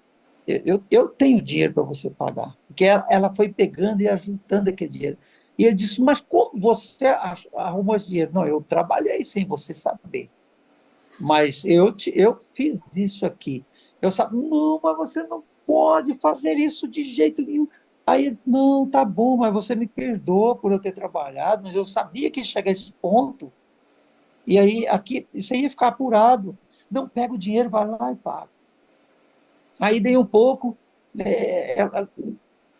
Eu tenho dinheiro para você pagar. Porque ela foi pegando e ajuntando aquele dinheiro. E ele disse, mas como você arrumou esse dinheiro? Não, eu trabalhei sem você saber. Mas eu fiz isso aqui. Eu sabia, não, mas você não pode fazer isso de jeito nenhum. Aí ele, não, tá bom, mas você me perdoa por eu ter trabalhado, mas eu sabia que ia chegar a esse ponto. E aí, aqui, isso aí ia ficar apurado. Não, pega o dinheiro, vai lá e paga. Aí dei um pouco,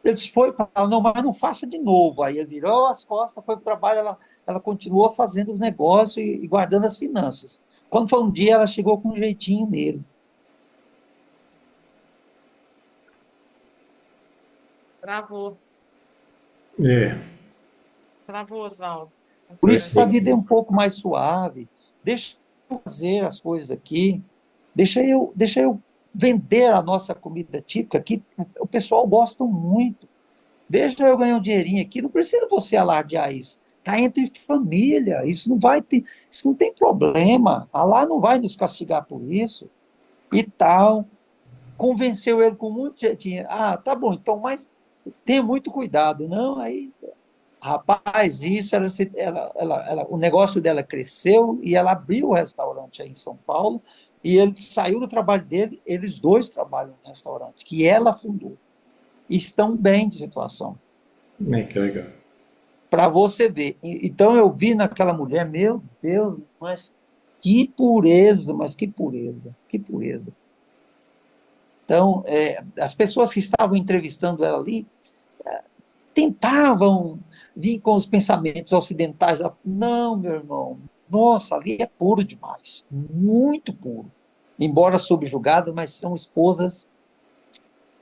eles foi para ela, não, mas não faça de novo. Aí ele virou as costas, foi para o trabalho, ela continuou fazendo os negócios e guardando as finanças. Quando foi um dia, ela chegou com um jeitinho nele. Travou. É, Travou, Oswaldo. Por isso que a vida é um pouco mais suave. Deixa eu fazer as coisas aqui. Deixa eu vender a nossa comida típica aqui. O pessoal gosta muito. Deixa eu ganhar um dinheirinho aqui. Não precisa você alardear isso. Está entre família. Isso não tem problema. Allah não vai nos castigar por isso. E tal. Convenceu ele com muito jeitinho. Ah, tá bom, então, mas tenha muito cuidado. Não, aí rapaz, isso, o negócio dela cresceu e ela abriu o restaurante aí em São Paulo e ele saiu do trabalho dele, eles dois trabalham no restaurante, que ela fundou. E estão bem de situação. que legal. Para você ver. Então eu vi naquela mulher, meu Deus, mas que pureza, mas que pureza, que pureza. Então, as pessoas que estavam entrevistando ela ali, tentavam vir com os pensamentos ocidentais. Não, meu irmão, nossa, ali é puro demais, muito puro. Embora subjugadas, mas são esposas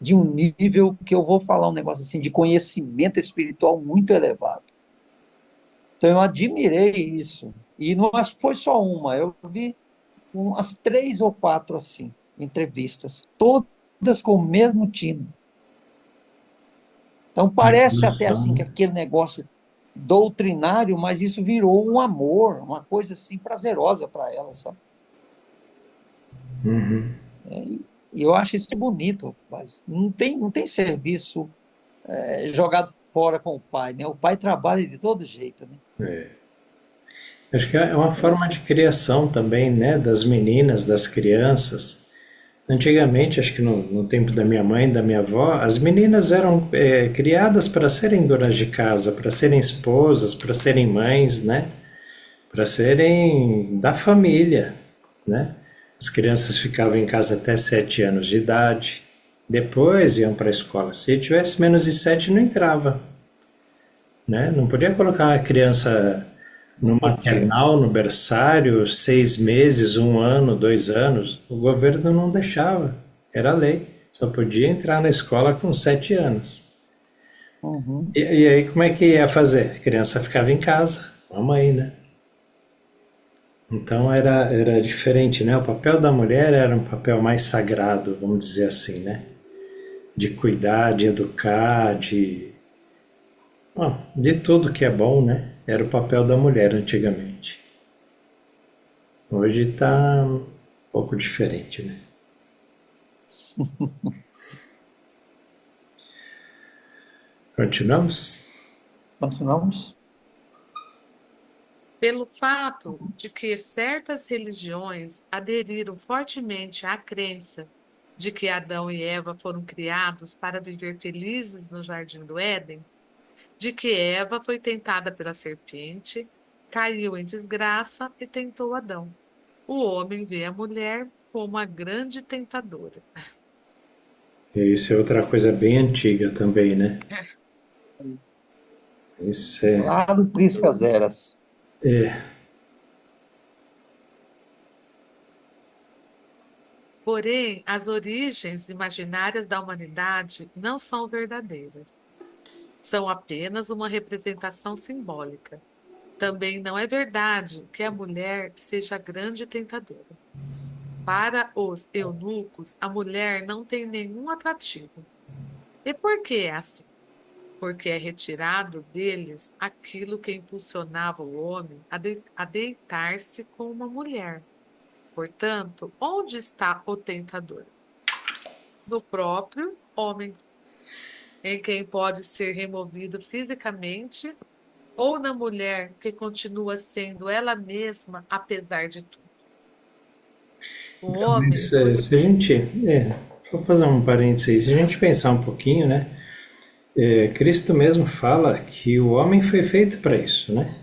de um nível que eu vou falar um negócio assim, de conhecimento espiritual muito elevado. Então eu admirei isso. E não foi só uma, eu vi umas 3 ou 4 assim, entrevistas, todas com o mesmo tino. Então, parece até assim que aquele negócio doutrinário, mas isso virou um amor, uma coisa assim prazerosa para ela, sabe? Uhum. E eu acho isso bonito, mas não tem serviço jogado fora com o pai, né? O pai trabalha de todo jeito, né? Acho que é uma forma de criação também, né, das meninas, das crianças. Antigamente, acho que no tempo da minha mãe, da minha avó, as meninas eram criadas para serem donas de casa, para serem esposas, para serem mães, né? Para serem da família, né? As crianças ficavam em casa até 7 anos de idade, depois iam para a escola. Se tivesse menos de 7, não entrava, né? Não podia colocar uma criança no maternal, no berçário, 6 meses, 1 ano, 2 anos. O governo não deixava, era lei. Só podia entrar na escola com 7 anos. Uhum. E aí como é que ia fazer? A criança ficava em casa, com a mãe, né? Então era diferente, né? O papel da mulher era um papel mais sagrado, vamos dizer assim, né? De cuidar, de educar, de tudo que é bom, né? Era o papel da mulher antigamente. Hoje está um pouco diferente, né? Continuamos? Continuamos? Pelo fato de que certas religiões aderiram fortemente à crença de que Adão e Eva foram criados para viver felizes no Jardim do Éden, de que Eva foi tentada pela serpente, caiu em desgraça e tentou Adão. O homem vê a mulher como a grande tentadora. E isso é outra coisa bem antiga também, né? Isso é. Lá do Priscas Eras. Porém, as origens imaginárias da humanidade não são verdadeiras. São apenas uma representação simbólica. Também não é verdade que a mulher seja a grande tentadora. Para os eunucos, a mulher não tem nenhum atrativo. E por que é assim? porque é retirado deles aquilo que impulsionava o homem a deitar-se com uma mulher. Portanto, onde está o tentador? No próprio homem, em quem pode ser removido fisicamente, ou na mulher, que continua sendo ela mesma, apesar de tudo. O homem Mas foi se a gente, vou fazer um parênteses aí, se a gente pensar um pouquinho, né? Cristo mesmo fala que o homem foi feito para isso, né?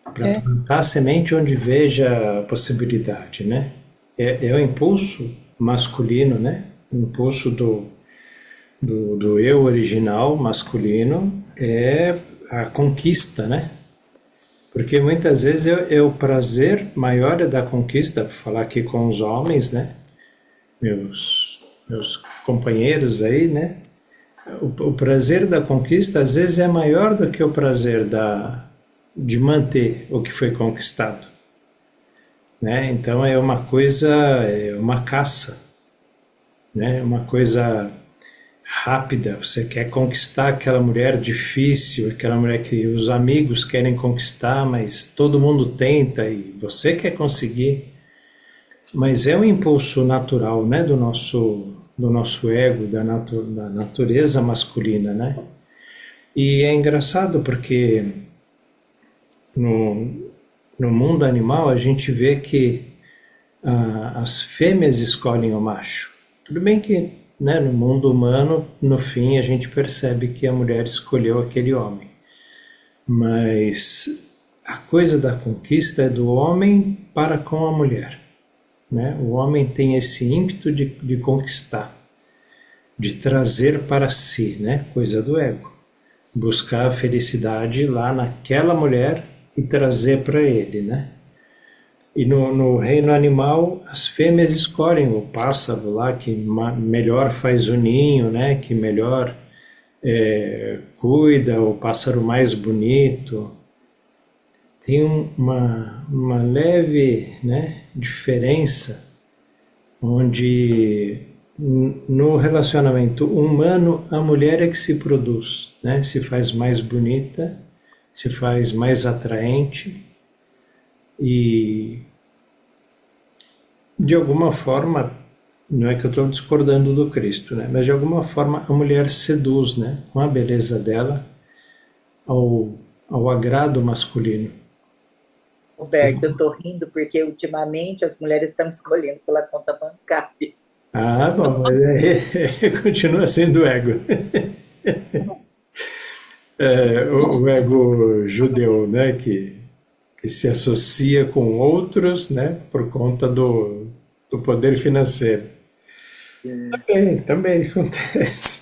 Para plantar a semente onde veja a possibilidade, né? É o impulso masculino, né? O impulso do eu original masculino é a conquista, né? Porque muitas vezes o prazer maior é da conquista, vou falar aqui com os homens, né? Meus companheiros aí, né? O prazer da conquista às vezes é maior do que o prazer de manter o que foi conquistado, né? Então é uma coisa, é uma caça, né? Uma coisa rápida. Você quer conquistar aquela mulher difícil, aquela mulher que os amigos querem conquistar, mas todo mundo tenta e você quer conseguir. Mas é um impulso natural, né, do nosso ego, da natureza masculina, né? E é engraçado porque no mundo animal a gente vê que as fêmeas escolhem o macho. Tudo bem que, né, no mundo humano, no fim, a gente percebe que a mulher escolheu aquele homem. Mas a coisa da conquista é do homem para com a mulher, né? O homem tem esse ímpeto de conquistar, de trazer para si, né? Coisa do ego. Buscar a felicidade lá naquela mulher e trazer para ele, né? E no reino animal, as fêmeas escolhem o pássaro lá que melhor faz o ninho, né? Que melhor cuida, o pássaro mais bonito. Tem uma leve, né, diferença onde no relacionamento humano a mulher é que se produz, né? Se faz mais bonita, se faz mais atraente e de alguma forma, não é que eu estou discordando do Cristo, né? Mas de alguma forma a mulher seduz, né? Com a beleza dela ao agrado masculino. Roberto, eu estou rindo porque ultimamente as mulheres estão escolhendo pela conta bancária. Ah, bom, mas continua sendo ego. O ego judeu, né, que se associa com outros, né, por conta do poder financeiro. Também acontece.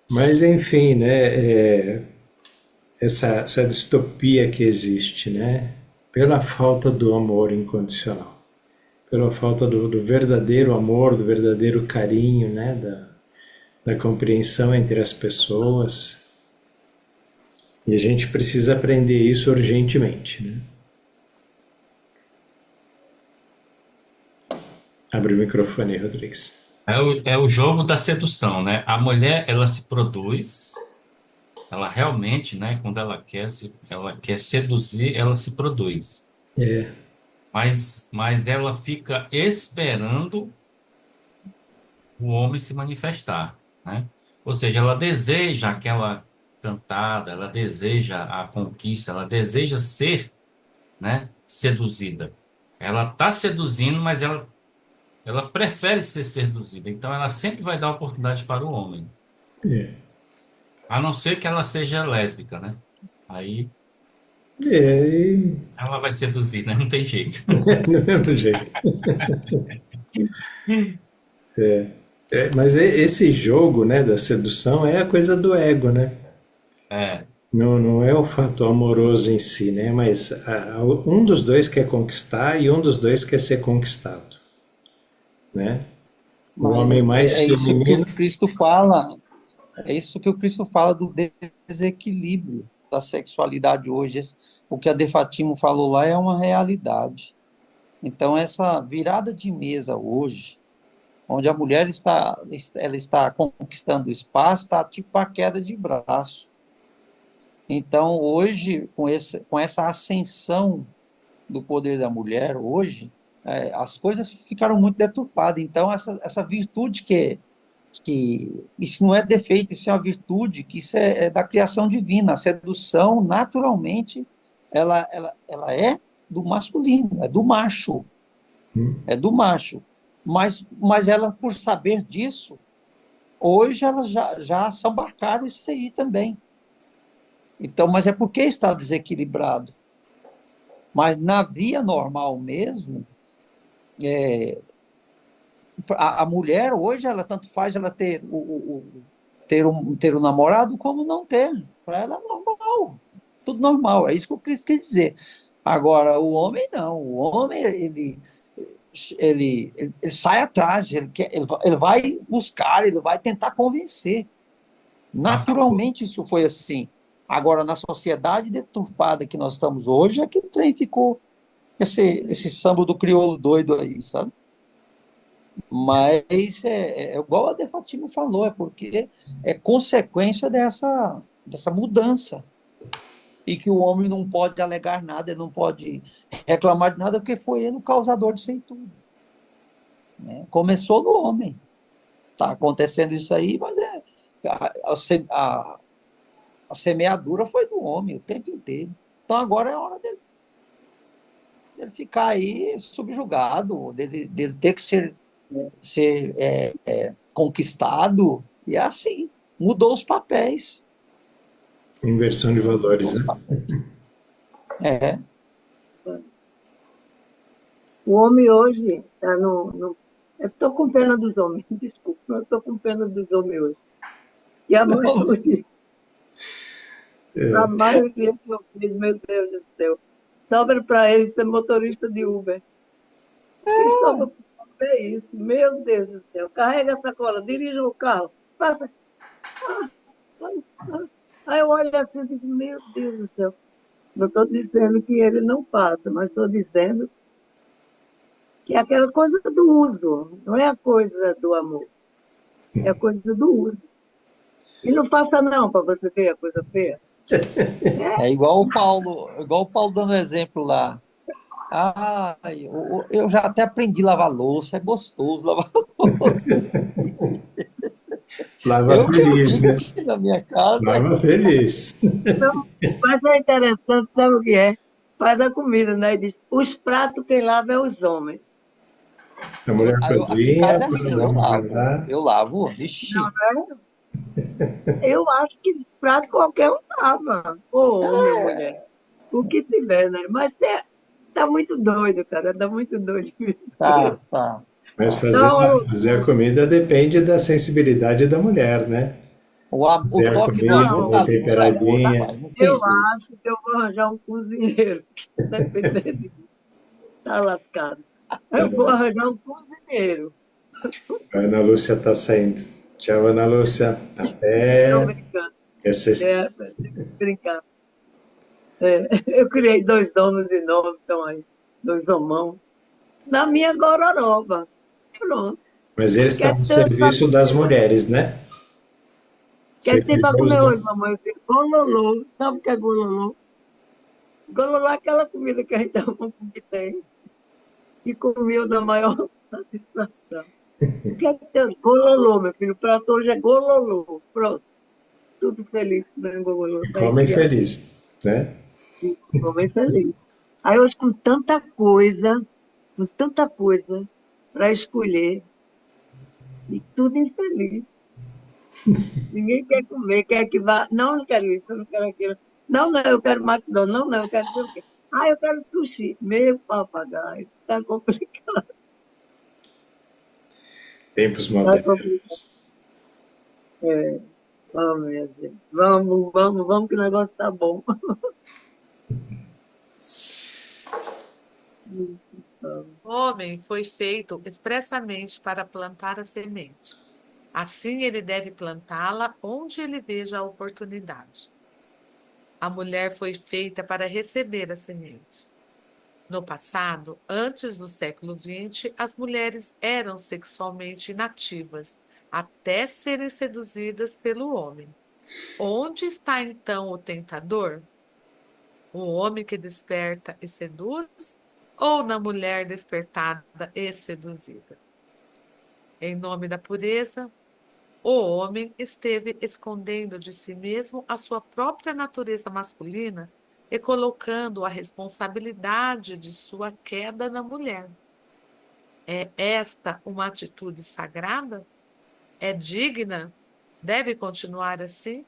Mas, enfim, né, essa distopia que existe, né, pela falta do amor incondicional, pela falta do verdadeiro amor, do verdadeiro carinho, né, da compreensão entre as pessoas. E a gente precisa aprender isso urgentemente, né? Abre o microfone aí, Rodrigues. É o jogo da sedução, né? A mulher, ela se produz, ela realmente, né, quando ela quer seduzir, ela se produz. Mas ela fica esperando o homem se manifestar, né? Ou seja, ela deseja aquela cantada, ela deseja a conquista, ela deseja ser, né, seduzida. Ela está seduzindo, mas ela prefere ser seduzida. Então, ela sempre vai dar oportunidade para o homem. A não ser que ela seja lésbica, né? Aí ela vai seduzir, né? Não tem jeito. Do mesmo jeito. Mas esse jogo, né, da sedução é a coisa do ego, né? Não é o fato amoroso em si, né? Mas um dos dois quer conquistar e um dos dois quer ser conquistado, né? O homem mais feminino. Isso que o Cristo fala. É isso que o Cristo fala do desequilíbrio da sexualidade hoje. O que a De Fatimo falou lá é uma realidade. Então, essa virada de mesa hoje, onde a mulher ela está conquistando o espaço, está tipo a queda de braço. Então, hoje, com essa ascensão do poder da mulher, hoje, as coisas ficaram muito deturpadas. Então, essa virtude que isso não é defeito, isso é uma virtude, que isso é da criação divina. A sedução, naturalmente, ela é do masculino, é do macho. É do macho. Mas ela, por saber disso, hoje elas já assambarcaram isso aí também. Então, mas é porque está desequilibrado. Mas na via normal mesmo, a mulher hoje, ela tanto faz ela ter um namorado como não ter. Para ela é normal. Tudo normal. É isso que o Cristo quer dizer. Agora, o homem não. O homem, ele sai atrás, ele vai buscar, ele vai tentar convencer. Naturalmente isso foi assim. Agora, na sociedade deturpada que nós estamos hoje, é que o trem ficou esse samba do crioulo doido aí, sabe? Mas é igual a De Fatima falou, é porque é consequência dessa mudança. E que o homem não pode alegar nada, ele não pode reclamar de nada, porque foi ele o causador disso aí tudo. Né? Começou no homem. Está acontecendo isso aí, mas a semeadura foi do homem o tempo inteiro. Então agora é hora dele ficar aí subjugado, dele ter que ser conquistado, e é assim, mudou os papéis. Inversão de valores, né? É. O homem hoje está no. Eu estou com pena dos homens, desculpa, eu estou com pena dos homens hoje. E a maioria que eu fiz, meu Deus do céu, sobra para ele ser motorista de Uber. E sobra para ver isso, meu Deus do céu. Carrega a sacola, dirija o carro, passa. Aí eu olho assim e digo, meu Deus do céu. Não estou dizendo que ele não passa, mas estou dizendo que é aquela coisa do uso, não é a coisa do amor, é a coisa do uso. E não passa não para você ver a coisa feia. É igual o Paulo dando exemplo lá. Eu já até aprendi a lavar louça, é gostoso lavar louça. Lava feliz, digo né? aqui na minha casa. Lava feliz. Então, mas é interessante, sabe o que é? Faz a comida, né? E diz, os pratos quem lava é os homens. A mulher Aqui em casa cozinha, é assim, para guardar. eu lavo, vixi. Não, né? Eu acho que prato qualquer um lava. Ou homem ou mulher. O que tiver, né? Mas tá muito doido, cara. Tá muito doido. Tá. Mas Então, fazer a comida depende da sensibilidade da mulher, né? O Fazer a toque do comida amor tá bem ali no sabor, temperadinha. rapaz, não tem eu jeito. acho que eu vou arranjar um cozinheiro. Dependendo de mim. Tá lascado. Eu vou arranjar um cozinheiro. A Ana Lúcia está saindo. Tchau, Ana Lúcia. Estou Até brincando. sexta. Brincar. Eu criei 2 domos e novos, estão aí. 2 homão. Na minha gororoba. Pronto. Mas eles Quer estão no ter para serviço das comer hoje? mulheres, né? Quer Você ter para criou os comer hoje, dois. mamãe? Eu fiz gololô. Sabe o que é gololô? Gololô é aquela comida que a gente ama que tem. E comeu da maior satisfação. Quer ter gololô, meu filho? O prato hoje é gololô. Pronto. Tudo feliz comendo gololô. E Tá comem enfiado. feliz, né? Estou bem feliz. Aí hoje com tanta coisa para escolher, e tudo infeliz. Ninguém quer comer, quer que vá. Não, não quero isso, eu não quero aquilo. Não, não, eu quero McDonald's. Não, não, eu quero sei o quê. Eu quero sushi. Meu papagaio. Está complicado. Tempos Está complicado. modernos. Vamos, minha gente. Vamos, que o negócio está bom. O homem foi feito expressamente para plantar a semente. Assim, ele deve plantá-la onde ele veja a oportunidade. A mulher foi feita para receber a semente. No passado, antes do século XX, as mulheres eram sexualmente inativas, até serem seduzidas pelo homem. Onde está então o tentador? O homem que desperta e seduz? Ou na mulher despertada e seduzida? Em nome da pureza, o homem esteve escondendo de si mesmo a sua própria natureza masculina e colocando a responsabilidade de sua queda na mulher. É esta uma atitude sagrada? É digna? Deve continuar assim?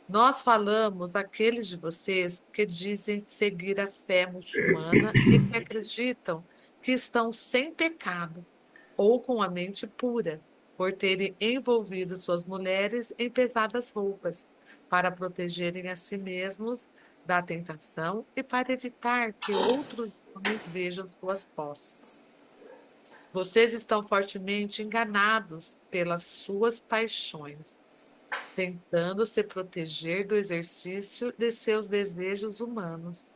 Nós falamos àqueles de vocês que dizem seguir a fé muçulmana e que acreditam que estão sem pecado ou com a mente pura, por terem envolvido suas mulheres em pesadas roupas, para protegerem a si mesmos da tentação e para evitar que outros homens vejam suas posses. Vocês estão fortemente enganados pelas suas paixões, tentando se proteger do exercício de seus desejos humanos.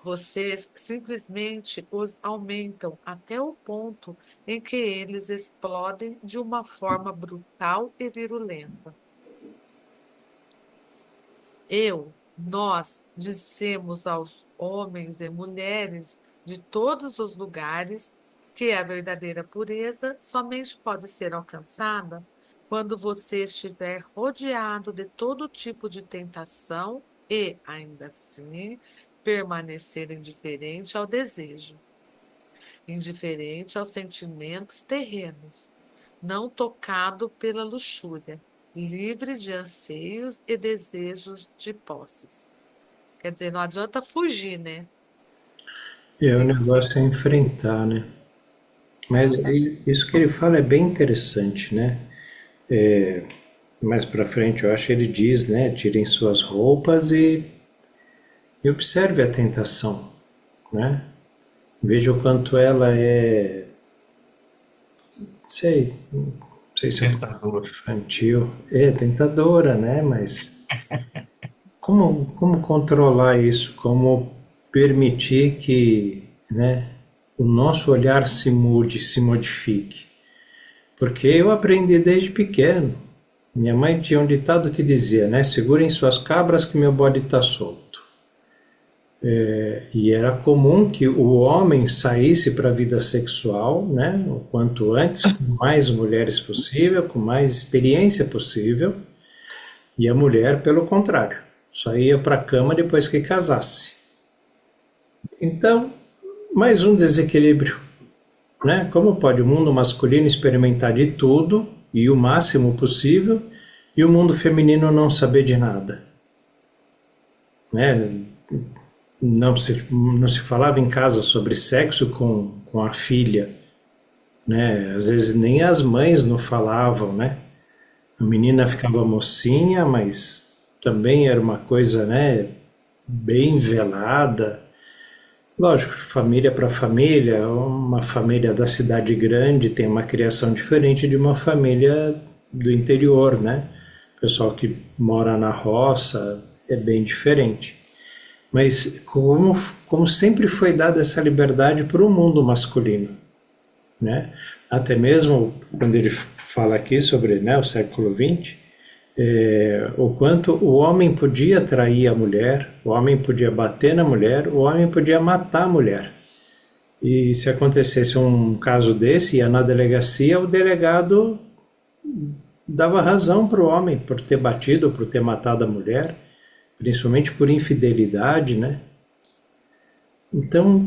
Vocês simplesmente os aumentam até o ponto em que eles explodem de uma forma brutal e virulenta. Nós dissemos aos homens e mulheres de todos os lugares que a verdadeira pureza somente pode ser alcançada quando você estiver rodeado de todo tipo de tentação e, ainda assim, permanecer indiferente ao desejo, indiferente aos sentimentos terrenos, não tocado pela luxúria, livre de anseios e desejos de posses. Quer dizer, não adianta fugir, né? É, o Tem que ser. negócio é enfrentar, né? Mas isso que ele fala é bem interessante, né? Mais para frente, eu acho que ele diz, né? Tirem suas roupas e observe a tentação, né? Veja o quanto ela é, não sei se é um pouco Tentador. infantil, é tentadora, né? Mas como controlar isso? Como permitir que, né, o nosso olhar se mude, se modifique? Porque eu aprendi desde pequeno. Minha mãe tinha um ditado que dizia, né? Segurem suas cabras que meu bode está solto. E era comum que o homem saísse para a vida sexual, né? O quanto antes, com mais mulheres possível, com mais experiência possível. E a mulher, pelo contrário, só ia para a cama depois que casasse. Então, mais um desequilíbrio, né? Como pode o mundo masculino experimentar de tudo e o máximo possível e o mundo feminino não saber de nada, né? Não se falava em casa sobre sexo com a filha, né? Às vezes nem as mães não falavam, né? A menina ficava mocinha, mas também era uma coisa, né, bem velada. Lógico, família para família, uma família da cidade grande tem uma criação diferente de uma família do interior, né? O pessoal que mora na roça é bem diferente. Mas como sempre foi dada essa liberdade para o mundo masculino, né? Até mesmo quando ele fala aqui sobre, né, o século XX, o quanto o homem podia trair a mulher, o homem podia bater na mulher, o homem podia matar a mulher. E se acontecesse um caso desse, ia na delegacia, o delegado dava razão para o homem por ter batido, por ter matado a mulher, principalmente por infidelidade, né? Então,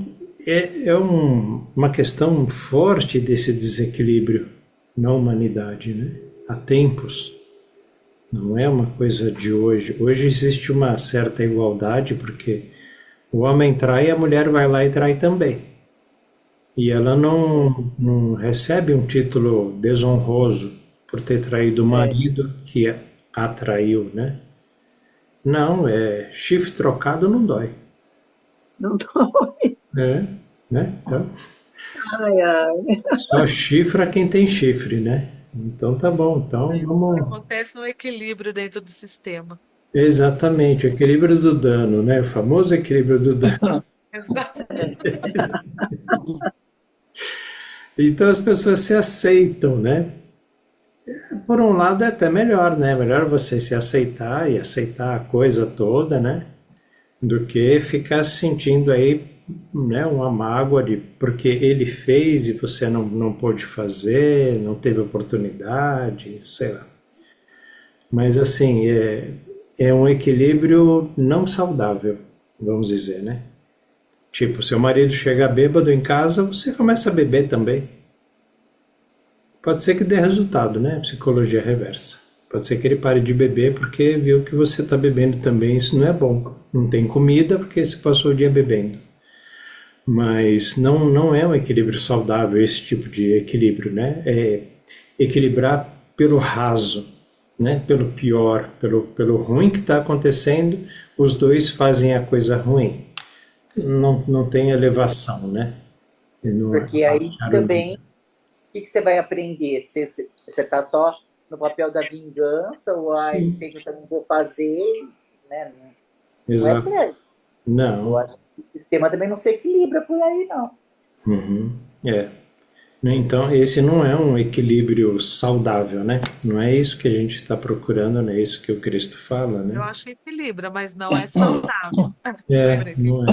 uma questão forte desse desequilíbrio na humanidade, né? Há tempos. Não é uma coisa de hoje. Hoje existe uma certa igualdade, porque o homem trai, a mulher vai lá e trai também. E ela não recebe um título desonroso por ter traído o marido que a traiu, né? Não, chifre trocado não dói. Não dói. Né? Então, Ai, ai. só chifra quem tem chifre, né? Então tá bom, então vamos... Acontece um equilíbrio dentro do sistema. Exatamente, o equilíbrio do dano, né? O famoso equilíbrio do dano. Exatamente. Então as pessoas se aceitam, né? Por um lado é até melhor, né? Melhor você se aceitar e aceitar a coisa toda, né? Do que ficar sentindo aí, né, uma mágoa de porque ele fez e você não pôde fazer, não teve oportunidade, sei lá. Mas assim, é um equilíbrio não saudável, vamos dizer, né? Tipo, seu marido chega bêbado em casa, você começa a beber também. Pode ser que dê resultado, né? Psicologia reversa. Pode ser que ele pare de beber porque viu que você está bebendo também, isso não é bom. Não tem comida porque você passou o dia bebendo. Mas não é um equilíbrio saudável esse tipo de equilíbrio, né? É equilibrar pelo raso, né? Pelo pior, pelo ruim que está acontecendo, os dois fazem a coisa ruim. Não tem elevação, né? Porque aí também, o que você vai aprender? Você está só no papel da vingança, ou ele fez, eu também vou fazer, né? Não é Exato. certo. Eu Não. acho que o sistema também não se equilibra por aí, não. Uhum. É. Então, esse não é um equilíbrio saudável, né? Não é isso que a gente está procurando, não é isso que o Cristo fala, Eu né? acho que equilibra, mas não é saudável. É, Lembrei que não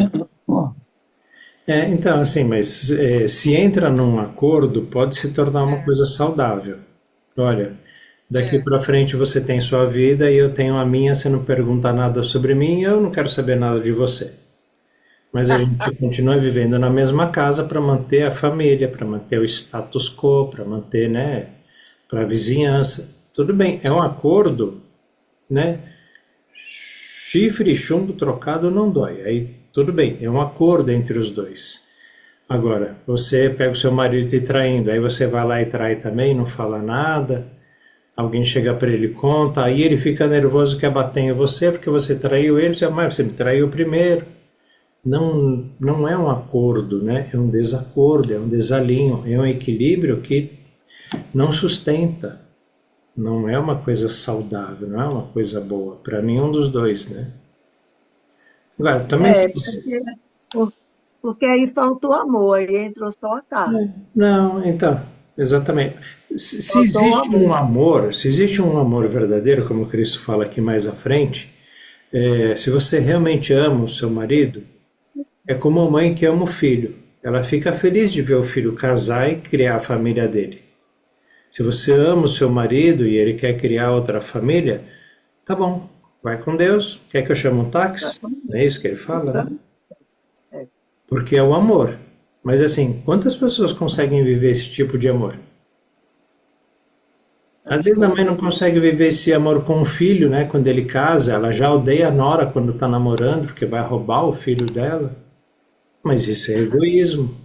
é. Então, assim, mas se entra num acordo, pode se tornar uma é, coisa saudável. Olha, daqui é. para frente você tem sua vida e eu tenho a minha, você não pergunta nada sobre mim, eu não quero saber nada de você. Mas a gente continua vivendo na mesma casa para manter a família, para manter o status quo, para manter, né, para a vizinhança. Tudo bem, é um acordo, né? Chifre e chumbo trocado não dói. Aí tudo bem, é um acordo entre os dois. Agora, você pega o seu marido te traindo, aí você vai lá e trai também, não fala nada. Alguém chega para ele e conta, aí ele fica nervoso quer bater em você porque você traiu ele, mas você me traiu primeiro. Não é um acordo, né? É um desacordo, é um desalinho, é um equilíbrio que não sustenta, não é uma coisa saudável, não é uma coisa boa para nenhum dos dois, né? Agora, também Por- porque aí faltou amor, aí entrou só a carne. não, então, exatamente. Se Faltou o existe um amor. amor, se existe um amor verdadeiro, como o Cristo fala aqui mais à frente, se você realmente ama o seu marido, é como a mãe que ama o filho. Ela fica feliz de ver o filho casar e criar a família dele. Se você ama o seu marido e ele quer criar outra família, tá bom, vai com Deus. Quer que eu chame um táxi? Não é isso que ele fala, né? Porque é o amor. Mas assim, quantas pessoas conseguem viver esse tipo de amor? Às vezes a mãe não consegue viver esse amor com o filho, né? Quando ele casa, ela já odeia a nora quando está namorando, porque vai roubar o filho dela. Mas isso é egoísmo.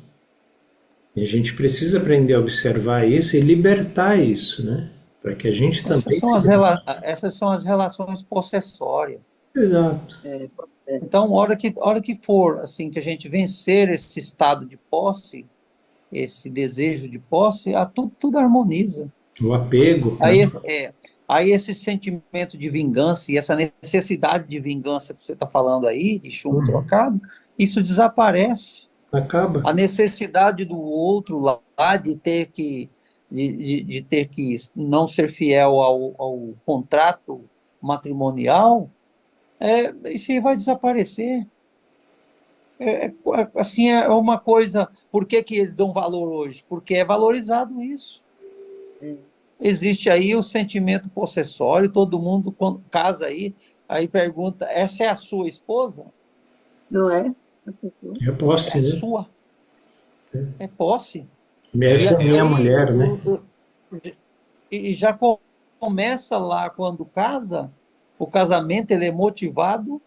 E a gente precisa aprender a observar isso e libertar isso, né? Para que a gente também se... Essas são as relações possessórias. Exato. Então, hora que for assim que a gente vencer esse estado de posse, esse desejo de posse, tudo harmoniza. O apego, Aí, né? aí esse sentimento de vingança e essa necessidade de vingança que você está falando aí, de chumbo trocado, isso desaparece. Acaba. A necessidade do outro lá de ter que, de ter que não ser fiel ao contrato matrimonial, isso aí vai desaparecer. Assim, é uma coisa... Por que eles dão valor hoje? Porque é valorizado isso. Existe aí o sentimento possessório, todo mundo quando casa aí pergunta, essa é a sua esposa? Não é? É posse, É né? sua. É posse. Essa é minha mulher, né? E já começa lá quando casa, o casamento ele é motivado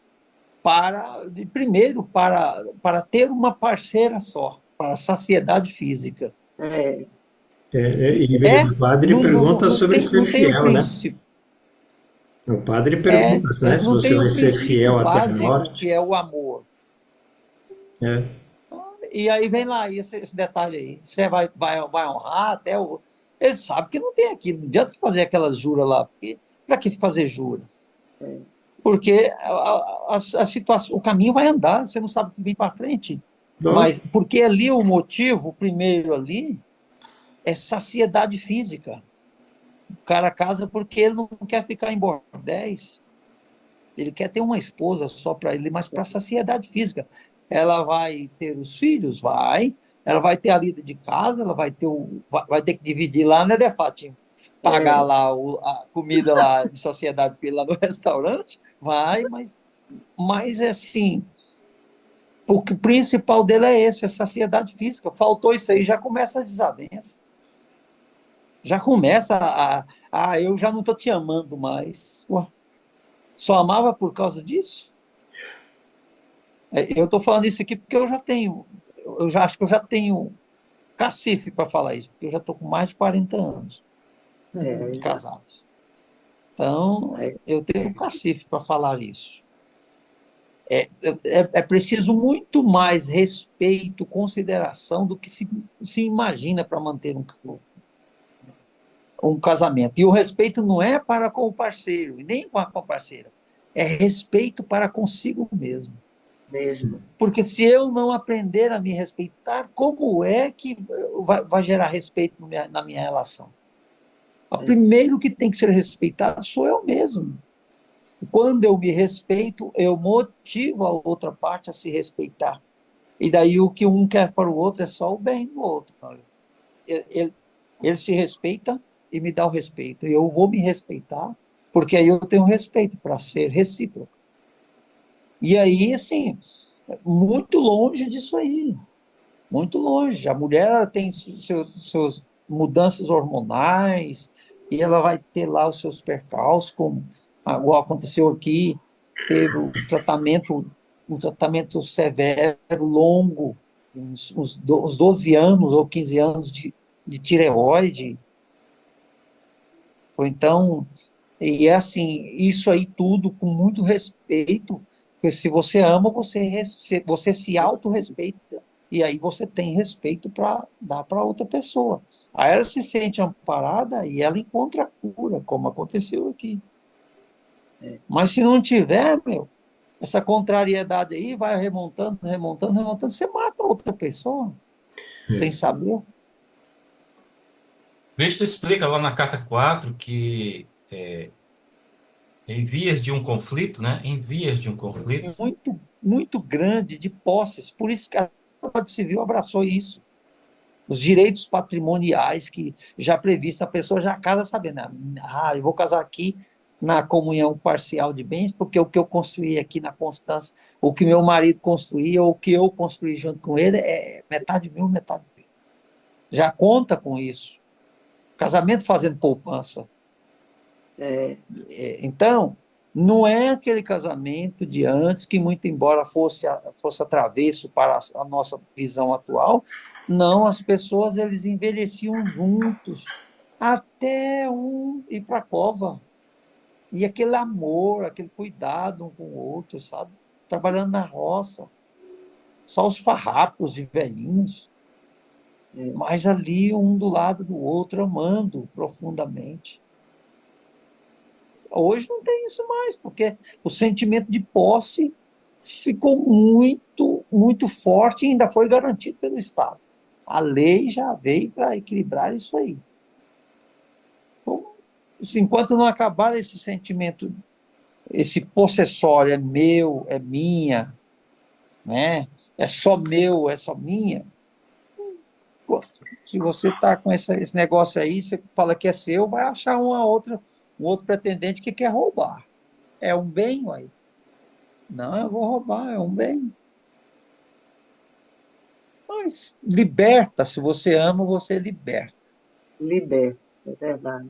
primeiro para ter uma parceira só, para a saciedade física. E o padre pergunta sobre ser fiel, né? O padre pergunta, né? Se Não você tem vai o ser princípio fiel até a básico, morte. que é o amor. E aí vem lá esse detalhe aí. Você vai honrar até o... Ele sabe que não tem aqui. Não adianta fazer aquelas juras lá. Para que fazer juras? Porque a situação, o caminho vai andar, você não sabe o que vem para frente. Mas porque ali o motivo, primeiro ali, é saciedade física. O cara casa porque ele não quer ficar em bordéis. Ele quer ter uma esposa só para ele, mas para saciedade física. Ela vai ter os filhos? Vai. Ela vai ter a vida de casa, ela vai ter que dividir lá, né, Defati? Pagar lá a comida lá de sociedade para ele lá no restaurante? Vai, mas assim, o principal dele é esse, a saciedade física. Faltou isso aí, já começa a desavença. Já começa eu já não estou te amando mais. Ué, só amava por causa disso? Eu estou falando isso aqui porque eu já acho que eu já tenho cacife para falar isso, porque eu já estou com mais de 40 anos de casados. Então, eu tenho cacife para falar isso. É preciso muito mais respeito, consideração do que se imagina para manter um casamento. E o respeito não é para com o parceiro, e nem com a parceira. É respeito para consigo mesmo. Porque se eu não aprender a me respeitar, como é que vai gerar respeito na minha relação? O primeiro que tem que ser respeitado sou eu mesmo. E quando eu me respeito, eu motivo a outra parte a se respeitar. E daí o que um quer para o outro é só o bem do outro. Ele se respeita e me dá o respeito. E eu vou me respeitar, porque aí eu tenho respeito para ser recíproco. E aí, assim, muito longe disso aí. Muito longe. A mulher tem suas mudanças hormonais, e ela vai ter lá os seus percalços, como aconteceu aqui, teve um tratamento severo, longo, uns 12 anos ou 15 anos de tireoide. Ou então, e é assim, isso aí tudo com muito respeito, porque se você ama, você se autorrespeita, e aí você tem respeito para dar para outra pessoa. Aí ela se sente amparada e ela encontra a cura, como aconteceu aqui. Mas se não tiver, essa contrariedade aí vai remontando, você mata a outra pessoa, sem saber. Cristo explica lá na carta 4 que em vias de um conflito, né? Em vias de um conflito. Muito, muito grande de posses, por isso que a Código Civil abraçou isso. Os direitos patrimoniais que já previsto, a pessoa já casa sabendo, eu vou casar aqui na comunhão parcial de bens, porque o que eu construí aqui na Constância, o que meu marido construía, ou o que eu construí junto com ele, é metade meu, metade dele. Já conta com isso. Casamento fazendo poupança. Então, não é aquele casamento de antes que, muito embora fosse atravesso para a nossa visão atual, não, as pessoas eles envelheciam juntos até um ir para a cova. E aquele amor, aquele cuidado um com o outro, sabe? Trabalhando na roça, só os farrapos de velhinhos, mas ali um do lado do outro, amando profundamente. Hoje não tem isso mais, porque o sentimento de posse ficou muito, muito forte e ainda foi garantido pelo Estado. A lei já veio para equilibrar isso aí. Então, enquanto não acabar esse sentimento, esse possessório, é meu, é minha, né? É só meu, é só minha. Se você está com esse negócio aí, você fala que é seu, vai achar um outro pretendente que quer roubar. É um bem, uai. Não, eu vou roubar, é um bem. Mas liberta, se você ama, você liberta. Liberta, é verdade.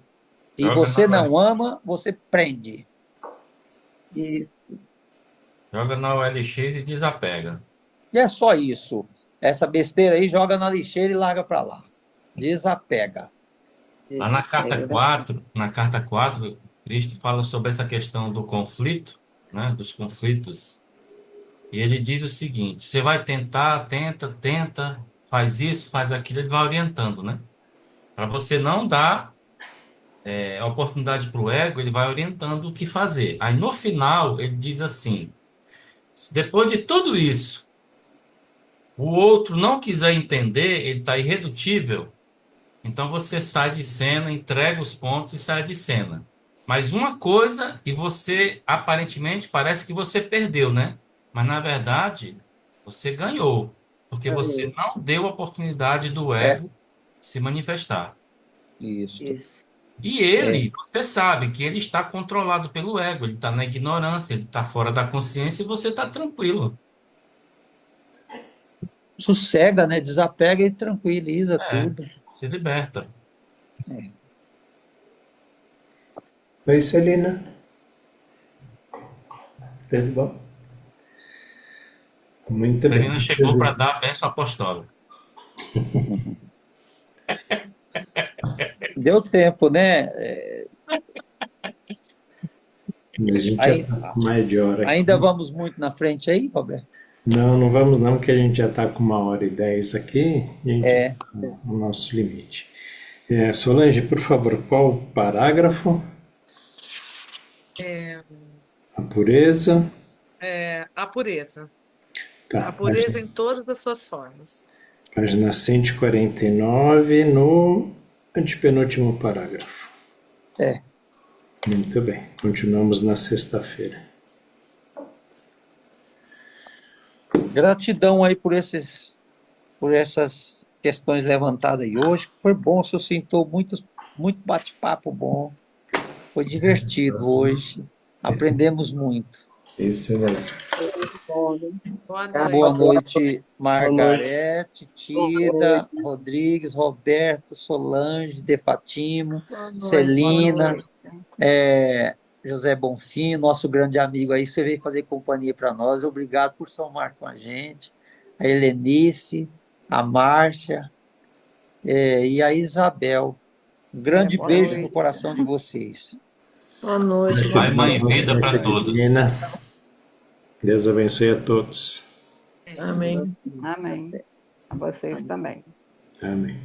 Se você não ama, você prende. Isso. Joga na OLX e desapega. E é só isso. Essa besteira aí, joga na lixeira e larga para lá. Desapega. Lá na carta 4, Cristo fala sobre essa questão do conflito, né, dos conflitos. E ele diz o seguinte: você vai tentar, tenta, faz isso, faz aquilo, ele vai orientando, né? Para você não dar a oportunidade para o ego, ele vai orientando o que fazer. Aí no final ele diz assim: se depois de tudo isso, o outro não quiser entender, ele está irredutível, então você sai de cena, entrega os pontos e sai de cena. Mas uma coisa, e você aparentemente parece que você perdeu, né? Mas na verdade, você ganhou, porque você não deu a oportunidade do É, ego se manifestar. isso. Isso. E ele, você sabe que ele está controlado pelo ego, ele está na ignorância, ele está fora da consciência e você está tranquilo. Sossega, né? Desapega e tranquiliza É, tudo. se liberta. Oi, Celina. Tudo bom? Muito A bem. menina chegou para dar a bênção apostólica. Deu tempo, né? A gente já está com mais de hora aqui. Ainda vamos muito na frente aí, Roberto? Não, não vamos não, porque a gente já está com 1h10 aqui, e a gente É. está no nosso limite. Solange, por favor, qual o parágrafo? A pureza. A pureza. Tá, A pureza em todas as suas formas. página 149, no antepenúltimo parágrafo. É. Muito bem, continuamos na sexta-feira. Gratidão aí por essas questões levantadas aí hoje. Foi bom, suscitou muito bate-papo bom. Foi divertido hoje. Aprendemos muito. Isso mesmo. Boa Boa noite. noite, Margarete, Tida, Rodrigues, Roberto, Solange, De Fatimo, Celina, José Bonfim, nosso grande amigo aí, você veio fazer companhia para nós. Obrigado por somar com a gente. A Helenice, a Márcia, e a Isabel. Um grande boa beijo noite. no coração de vocês. Boa noite. Pai, mãe, Boa vida consciência para todos. divina. Deus abençoe a todos. Amém. Amém. A vocês também. Amém.